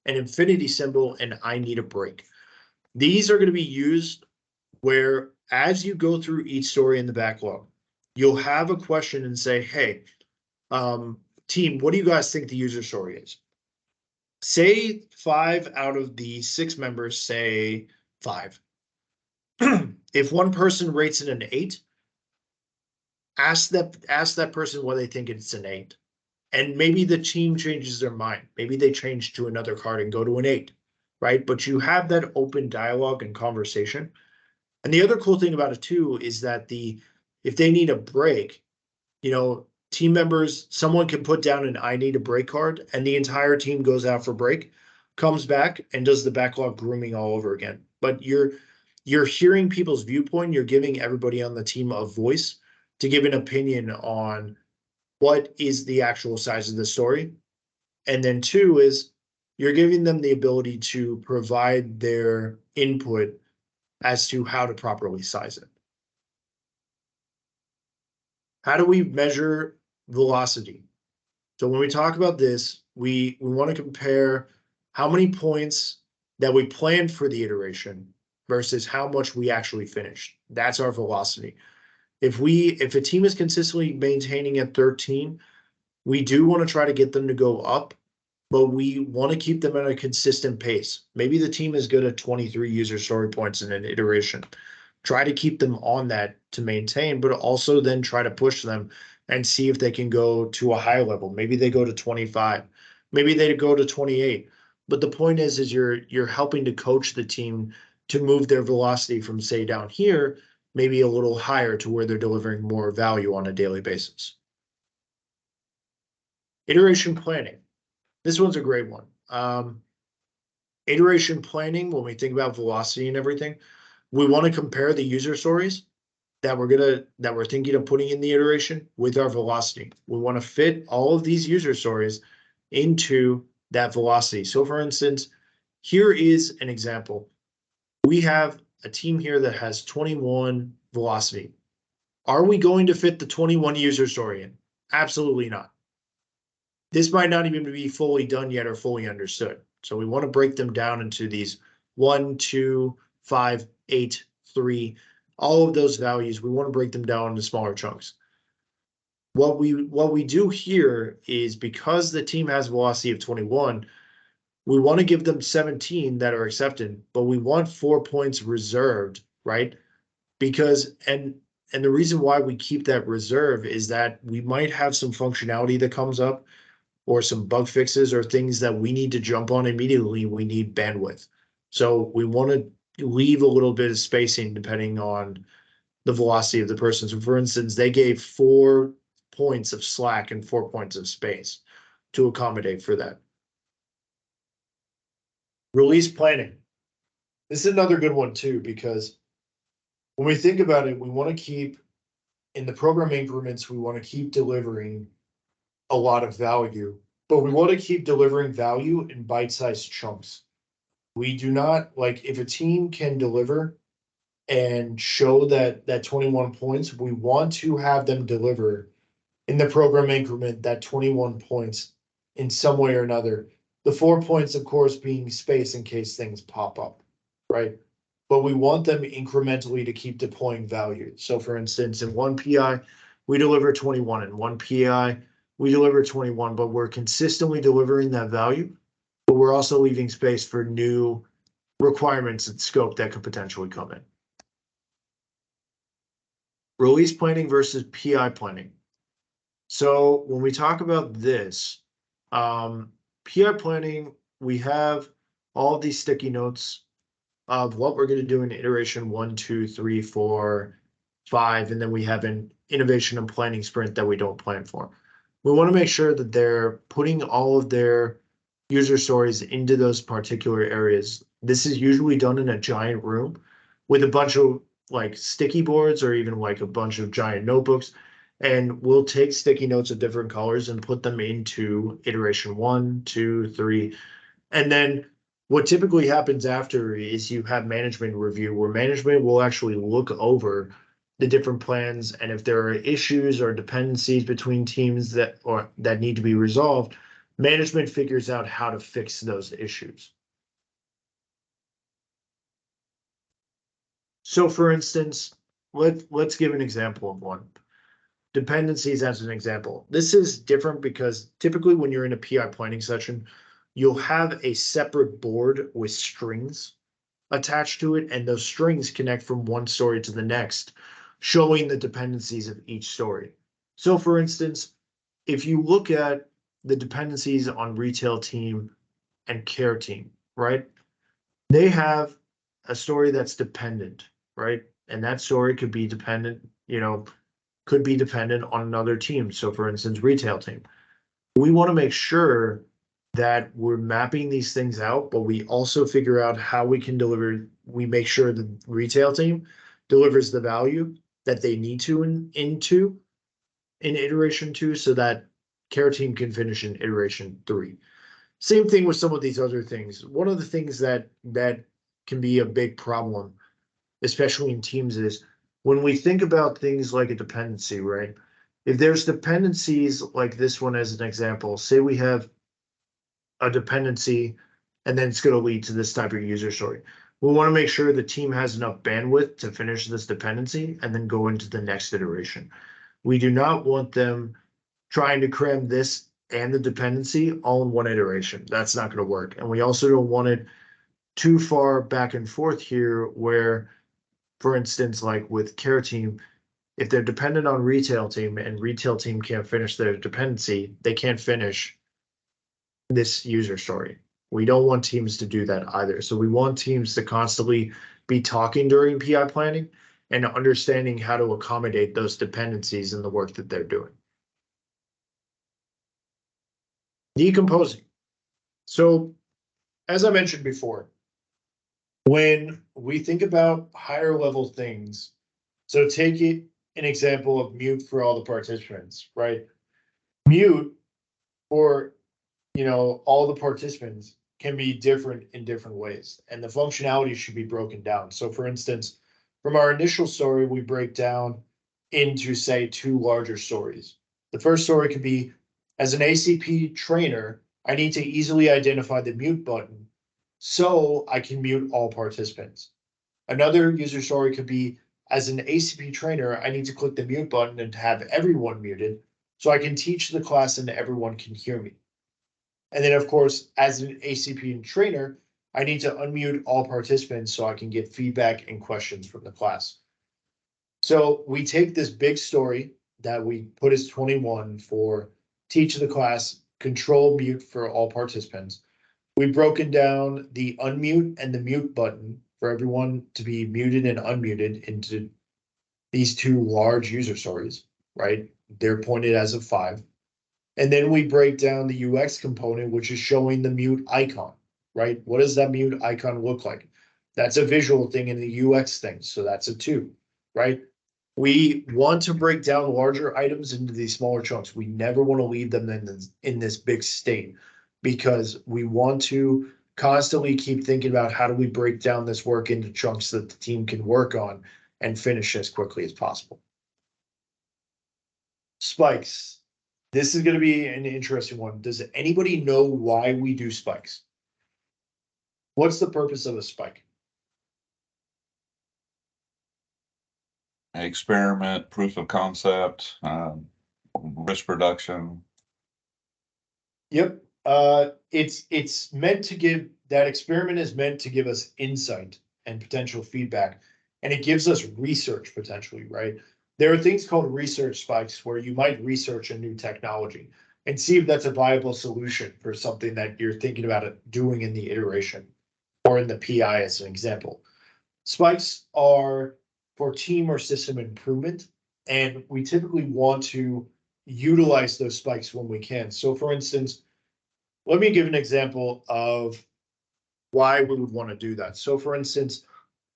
an infinity symbol, and I need a break. These are going to be used where, as you go through each story in the backlog, you'll have a question and say, hey, team, what do you guys think the user story is? Say 5 out of the 6 members say 5. If one person rates it an 8, ask that person what they think it's an 8. And maybe the team changes their mind. Maybe they change to another card and go to an 8, right? But you have that open dialogue and conversation. And the other cool thing about it too is that if they need a break, team members, someone can put down an I need a break card, and the entire team goes out for break, comes back, and does the backlog grooming all over again. But you're hearing people's viewpoint. You're giving everybody on the team a voice to give an opinion on what is the actual size of the story. And then 2 is you're giving them the ability to provide their input as to how to properly size it. How do we measure velocity? So when we talk about this, we want to compare how many points that we planned for the iteration versus how much we actually finished. That's our velocity. If a team is consistently maintaining at 13, we do want to try to get them to go up, but we want to keep them at a consistent pace. Maybe the team is good at 23 user story points in an iteration. Try to keep them on that to maintain, but also then try to push them and see if they can go to a high level. Maybe they go to 25. Maybe they go to 28. But the point is you're helping to coach the team to move their velocity from, say, down here, maybe a little higher to where they're delivering more value on a daily basis. Iteration planning. This one's a great one. Iteration planning, when we think about velocity and everything, we want to compare the user stories that we're thinking of putting in the iteration with our velocity. We want to fit all of these user stories into that velocity. So for instance, here is an example. We have a team here that has 21 velocity. Are we going to fit the 21 user story in? Absolutely not. This might not even be fully done yet or fully understood. So we want to break them down into these 1, 2, 5, 8, 3, all of those values. We want to break them down into smaller chunks. What we do here is, because the team has velocity of 21, we want to give them 17 that are accepted, but we want 4 points reserved, right? Because, and the reason why we keep that reserve is that we might have some functionality that comes up, or some bug fixes or things that we need to jump on immediately. We need bandwidth. So we want to leave a little bit of spacing depending on the velocity of the person. So for instance, they gave 4 points of slack and 4 points of space to accommodate for that. Release planning. This is another good one too, because when we think about it, we want to keep, in the program increments, we want to keep delivering a lot of value, but we want to keep delivering value in bite-sized chunks. We do not, like, if a team can deliver and show that 21 points, we want to have them deliver in the program increment that 21 points in some way or another. The 4 points, of course, being space in case things pop up, right? But we want them incrementally to keep deploying value. So for instance, in one PI, we deliver 21. In one PI, we deliver 21, but we're consistently delivering that value, but we're also leaving space for new requirements and scope that could potentially come in. Release planning versus PI planning. So when we talk about this, PI planning, we have all of these sticky notes of what we're going to do in iteration 1, 2, 3, 4, 5, and then we have an innovation and planning sprint that we don't plan for. We want to make sure that they're putting all of their user stories into those particular areas. This is usually done in a giant room with a bunch of like sticky boards or even like a bunch of giant notebooks. And we'll take sticky notes of different colors and put them into iteration 1, 2, 3. And then what typically happens after is you have management review, where management will actually look over the different plans, and if there are issues or dependencies between teams that need to be resolved, management figures out how to fix those issues. So for instance, let's give an example of one. Dependencies as an example. This is different because typically when you're in a PI planning session, you'll have a separate board with strings attached to it, and those strings connect from one story to the next, showing the dependencies of each story. So for instance, if you look at the dependencies on retail team and care team, right? They have a story that's dependent, right? And that story could be dependent, could be dependent on another team. So for instance, retail team. We want to make sure that we're mapping these things out, but we also figure out how we can deliver. We make sure the retail team delivers the value that they need to in iteration 2, so that care team can finish in iteration 3. Same thing with some of these other things. One of the things that can be a big problem, especially in teams, is when we think about things like a dependency, right? If there's dependencies like this one as an example, say we have a dependency and then it's going to lead to this type of user story. We want to make sure the team has enough bandwidth to finish this dependency and then go into the next iteration. We do not want them trying to cram this and the dependency all in one iteration. That's not going to work. And we also don't want it too far back and forth here where, for instance, like with care team, if they're dependent on retail team and retail team can't finish their dependency, they can't finish this user story. We don't want teams to do that either. So we want teams to constantly be talking during PI planning and understanding how to accommodate those dependencies in the work that they're doing. Decomposing. So, as I mentioned before, when we think about higher level things, so take it an example of mute for all the participants, right? Mute for, all the participants can be different in different ways, and the functionality should be broken down. So for instance, from our initial story, we break down into, say, 2 larger stories. The first story could be, as an ACP trainer, I need to easily identify the mute button so I can mute all participants. Another user story could be, as an ACP trainer, I need to click the mute button and have everyone muted so I can teach the class and everyone can hear me. And then, of course, as an ACP trainer, I need to unmute all participants so I can get feedback and questions from the class. So we take this big story that we put as 21 for teach the class, control mute for all participants. We've broken down the unmute and the mute button for everyone to be muted and unmuted into these 2 large user stories, right? They're pointed as a 5. And then we break down the UX component, which is showing the mute icon, right? What does that mute icon look like? That's a visual thing in the UX thing, so that's a 2, right? We want to break down larger items into these smaller chunks. We never want to leave them in this big state, because we want to constantly keep thinking about how do we break down this work into chunks that the team can work on and finish as quickly as possible. Spikes. This is going to be an interesting one. Does anybody know why we do spikes? What's the purpose of a spike? Experiment, proof of concept, risk reduction. Yep. It's meant to give, that experiment is meant to give us insight and potential feedback, and it gives us research potentially, right? There are things called research spikes where you might research a new technology and see if that's a viable solution for something that you're thinking about doing in the iteration or in the PI as an example. Spikes are for team or system improvement, and we typically want to utilize those spikes when we can. So for instance, let me give an example of why we would want to do that. So for instance,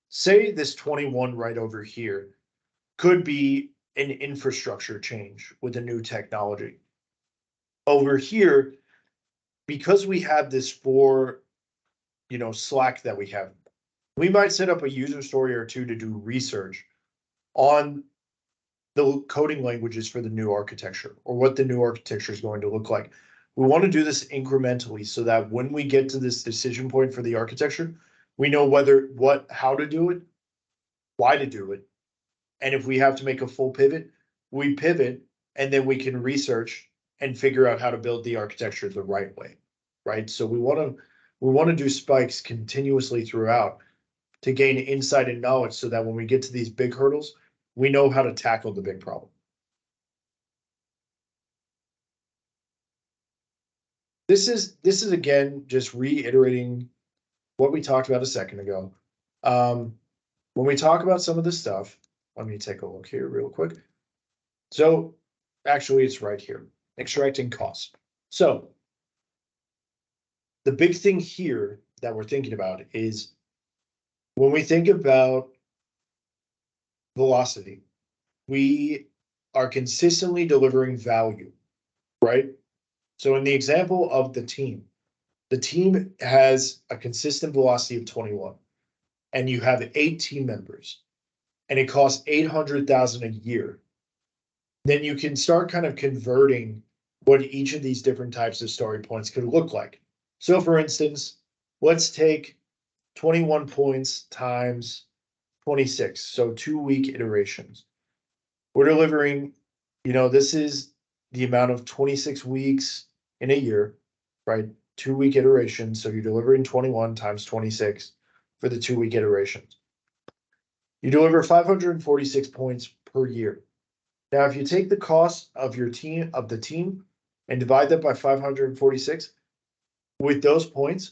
say this 21 right over here could be an infrastructure change with a new technology. Over here, because we have this for, Slack that we have, we might set up a user story or 2 to do research on the coding languages for the new architecture or what the new architecture is going to look like. We want to do this incrementally so that when we get to this decision point for the architecture, we know how to do it, why to do it. And if we have to make a full pivot, we pivot, and then we can research and figure out how to build the architecture the right way, right? So we want to do spikes continuously throughout to gain insight and knowledge so that when we get to these big hurdles, we know how to tackle the big problem. This is again just reiterating what we talked about a second ago. When we talk about some of this stuff, let me take a look here real quick. So actually it's right here, extracting costs. So the big thing here that we're thinking about is when we think about velocity, we are consistently delivering value, right? So in the example of the team has a consistent velocity of 21, and you have 8 team members, and it costs $800,000 a year. Then you can start kind of converting what each of these different types of story points could look like. So for instance, let's take 21 points times 26, so 2-week iterations. We're delivering, this is the amount of 26 weeks in a year, right? 2-week iterations, so you're delivering 21 times 26 for the 2-week iterations. You deliver 546 points per year. Now, if you take the cost of the team and divide that by 546, with those points,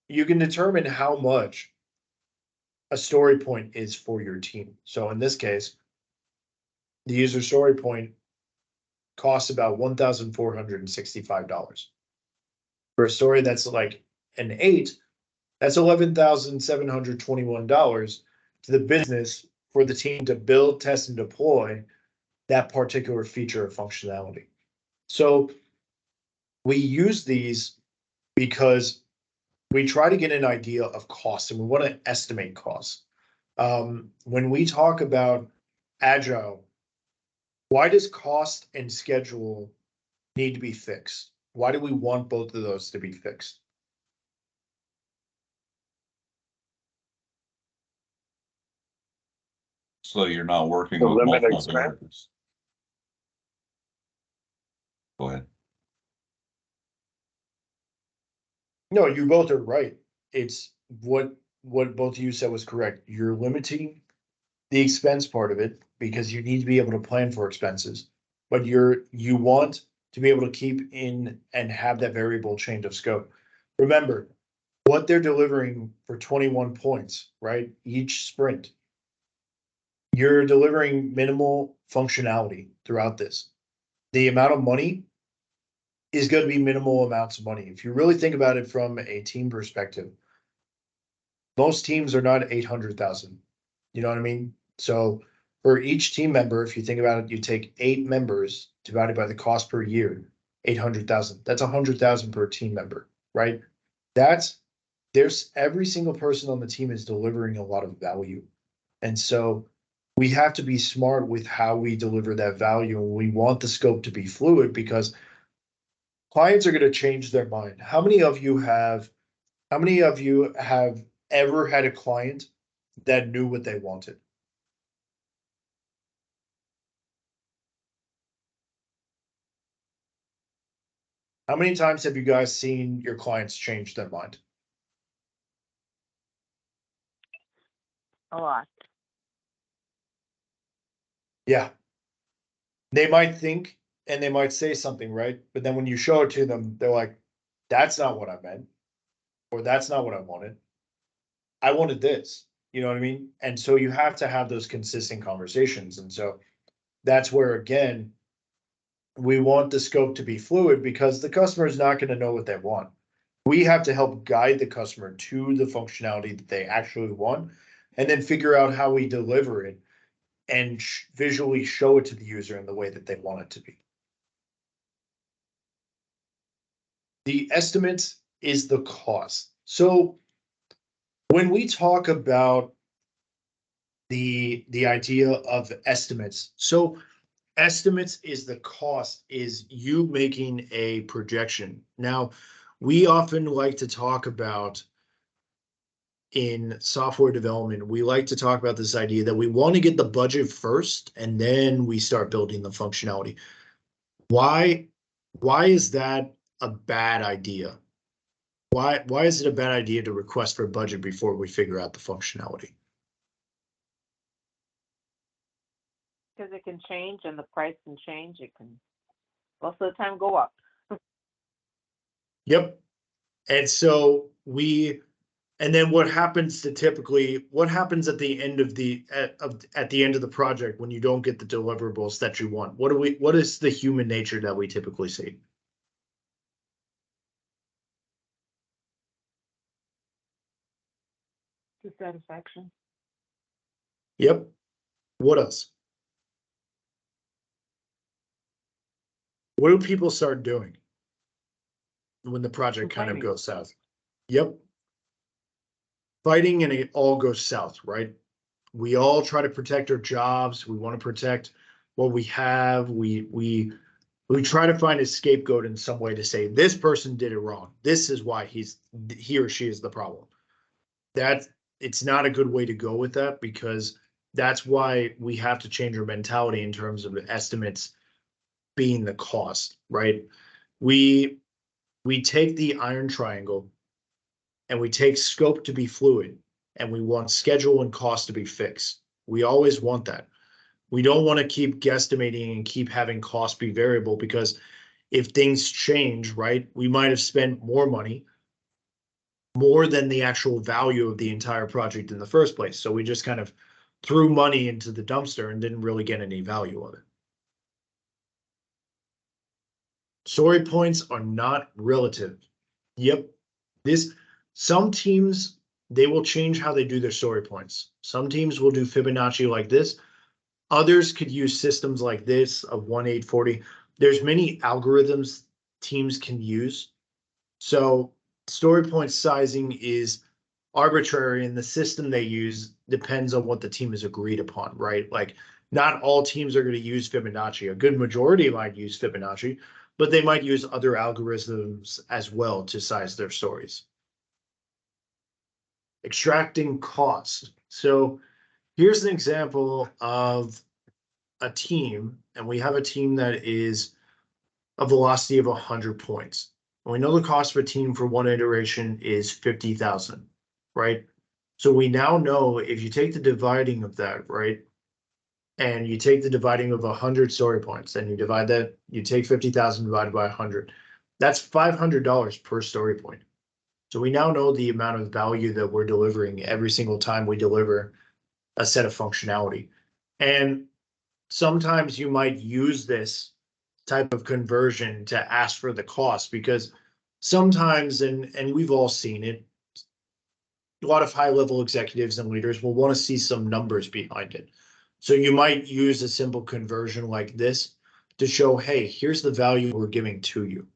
you can determine how much a story point is for your team. So in this case, the user story point costs about $1,465. For a story that's like an 8, that's $11,721 to the business for the team to build, test, and deploy that particular feature or functionality. So we use these because we try to get an idea of cost and we want to estimate costs. When we talk about Agile, why does cost and schedule need to be fixed? Why do we want both of those to be fixed? So you're not working To with limit multiple expense? developers. Go ahead. No, you both are right. It's what both of you said was correct. You're limiting the expense part of it because you need to be able to plan for expenses. But you want to be able to keep in and have that variable change of scope. Remember, what they're delivering for 21 points, right? Each sprint. You're delivering minimal functionality throughout this. The amount of money is going to be minimal amounts of money. If you really think about it from a team perspective, most teams are not 800,000. You know what I mean? So for each team member, if you think about it, you take 8 members divided by the cost per year, 800,000. That's 100,000 per team member, right? There's every single person on the team is delivering a lot of value. And so we have to be smart with how we deliver that value. And we want the scope to be fluid because clients are going to change their mind. How many of you have ever had a client that knew what they wanted? How many times have you guys seen your clients change their mind? A lot. Yeah. They might think and they might say something, right? But then when you show it to them, they're like, that's not what I meant, or that's not what I wanted. I wanted this, you know what I mean? And so you have to have those consistent conversations. And so that's where, again, we want the scope to be fluid because the customer is not going to know what they want. We have to help guide the customer to the functionality that they actually want and then figure out how we deliver it and visually show it to the user in the way that they want it to be. The estimate is the cost. So when we talk about the idea of estimates, so estimates is the cost, is you making a projection. Now, we often like to talk about in software development, we like to talk about this idea that we want to get the budget first and then we start building the functionality. Why is that a bad idea? Why is it a bad idea to request for a budget before we figure out the functionality? Because it can change and the price can change. It can most of the time go up. Yep. And so and then what happens at the end of the project when you don't get the deliverables that you want? What is the human nature that we typically see? Dissatisfaction. Yep. What else? What do people start doing when the project kind of Complaining. goes south? Yep. Fighting and it all goes south, right? We all try to protect our jobs. We want to protect what we have. We try to find a scapegoat in some way to say this person did it wrong. This is why he or she is the problem. It's not a good way to go with that because that's why we have to change our mentality in terms of the estimates being the cost, right? We take the iron triangle and we take scope to be fluid and we want schedule and cost to be fixed. We always want that. We don't want to keep guesstimating and keep having cost be variable because if things change, right, we might have spent more money, more than the actual value of the entire project in the first place. So we just kind of threw money into the dumpster and didn't really get any value of it. Story points are not relative. Yep. Some teams, they will change how they do their story points. Some teams will do Fibonacci like this. Others could use systems like this of 1-840. There's many algorithms teams can use. So story point sizing is arbitrary, and the system they use depends on what the team has agreed upon, right? Like, not all teams are going to use Fibonacci. A good majority might use Fibonacci, but they might use other algorithms as well to size their stories. Extracting cost. So here's an example of a team, and we have a team that is a velocity of 100 points. And we know the cost of a team for one iteration is 50,000, right? So we now know if you take the dividing of that, right? And you take the dividing of 100 story points, and you divide that, you take 50,000 divided by 100. That's $500 per story point. So we now know the amount of value that we're delivering every single time we deliver a set of functionality. And sometimes you might use this type of conversion to ask for the cost, because sometimes, and we've all seen it, a lot of high-level executives and leaders will want to see some numbers behind it. So you might use a simple conversion like this to show, hey, here's the value we're giving to you.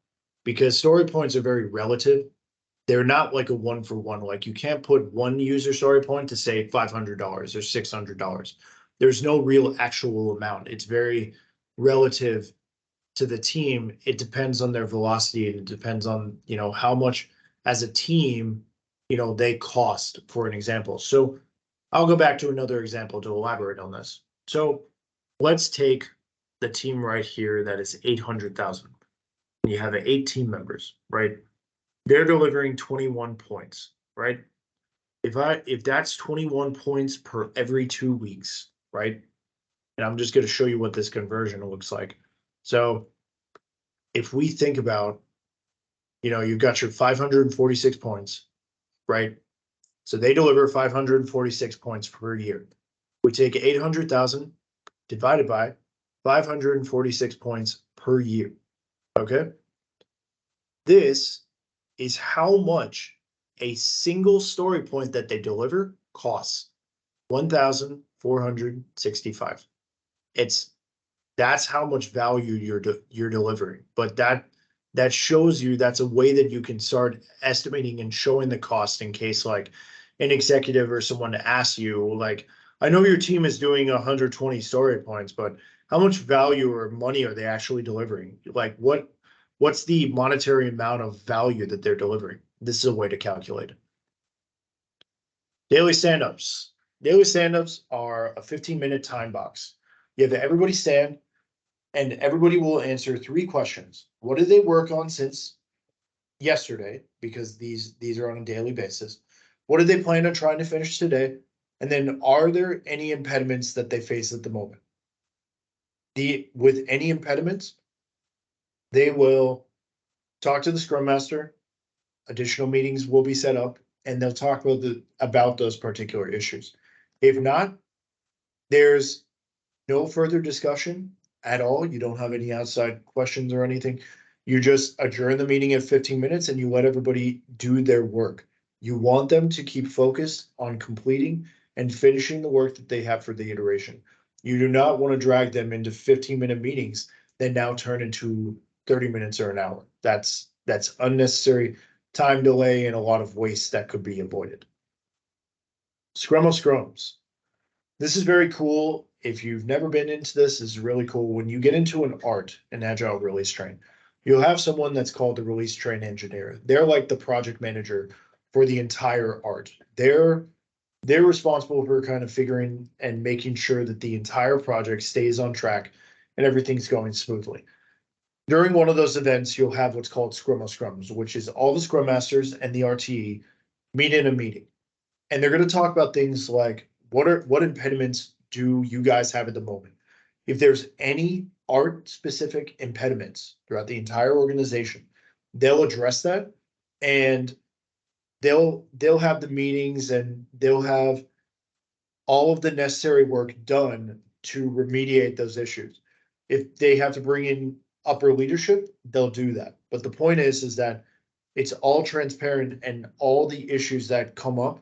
Because story points are very relative. They're not like a one-for-one. Like, you can't put one user story point to say $500 or $600. There's no real actual amount. It's very relative to the team. It depends on their velocity, and it depends on, how much as a team, they cost, for an example. So I'll go back to another example to elaborate on this. So let's take the team right here that is 800,000. You have 8 team members, right? They're delivering 21 points, right? If that's 21 points per every 2 weeks, right? And I'm just going to show you what this conversion looks like. So if we think about, you've got your 546 points, right? So they deliver 546 points per year. We take 800,000 divided by 546 points per year. Okay. This is how much a single story point that they deliver costs. 1,465. That's how much value you're delivering. But that shows you, that's a way that you can start estimating and showing the cost in case, like, an executive or someone asks you, like, I know your team is doing 120 story points, but how much value or money are they actually delivering? Like, what's the monetary amount of value that they're delivering? This is a way to calculate it. Daily stand-ups. Daily stand-ups are a 15-minute time box. You have everybody stand, and everybody will answer 3 questions. What did they work on since yesterday? Because these are on a daily basis. What did they plan on trying to finish today? And then, are there any impediments that they face at the moment? With any impediments, they will talk to the Scrum Master. Additional meetings will be set up, and they'll talk about those particular issues. If not, there's no further discussion at all. You don't have any outside questions or anything. You just adjourn the meeting at 15 minutes and you let everybody do their work. You want them to keep focused on completing and finishing the work that they have for the iteration. You do not want to drag them into 15-minute meetings that now turn into 30 minutes or an hour. That's unnecessary time delay and a lot of waste that could be avoided. Scrum of Scrums. This is very cool. If you've never been into this, this is really cool. When you get into an agile release train, you'll have someone that's called the release train engineer. They're like the project manager for the entire art. They're responsible for kind of figuring and making sure that the entire project stays on track and everything's going smoothly. During one of those events, you'll have what's called Scrum of Scrums, which is all the Scrum Masters and the RTE meet in a meeting. And they're going to talk about things like, what impediments do you guys have at the moment? If there's any art-specific impediments throughout the entire organization. They'll address that, and they'll have the meetings, and they'll have all of the necessary work done to remediate those issues. If they have to bring in upper leadership, they'll do that. But the point is that it's all transparent, and all the issues that come up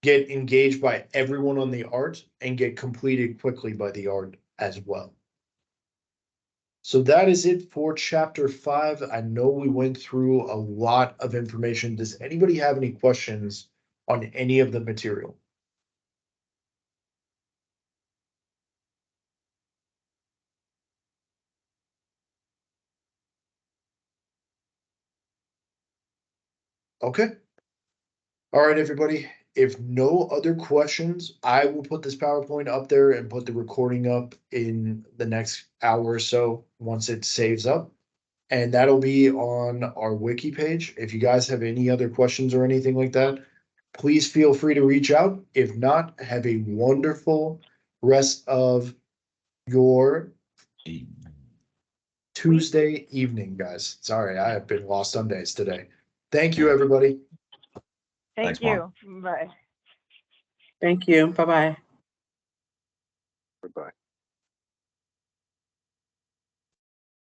get engaged by everyone on the art and get completed quickly by the art as well. So that is it for chapter 5. I know we went through a lot of information. Does anybody have any questions on any of the material? Okay. All right, everybody. If no other questions, I will put this PowerPoint up there and put the recording up in the next hour or so once it saves up. And that'll be on our wiki page. If you guys have any other questions or anything like that, please feel free to reach out. If not, have a wonderful rest of your Tuesday evening, guys. Sorry, I have been lost on days today. Thank you, everybody. Thank Thanks, Mark. you. Bye. Thank you. Bye-bye. Goodbye.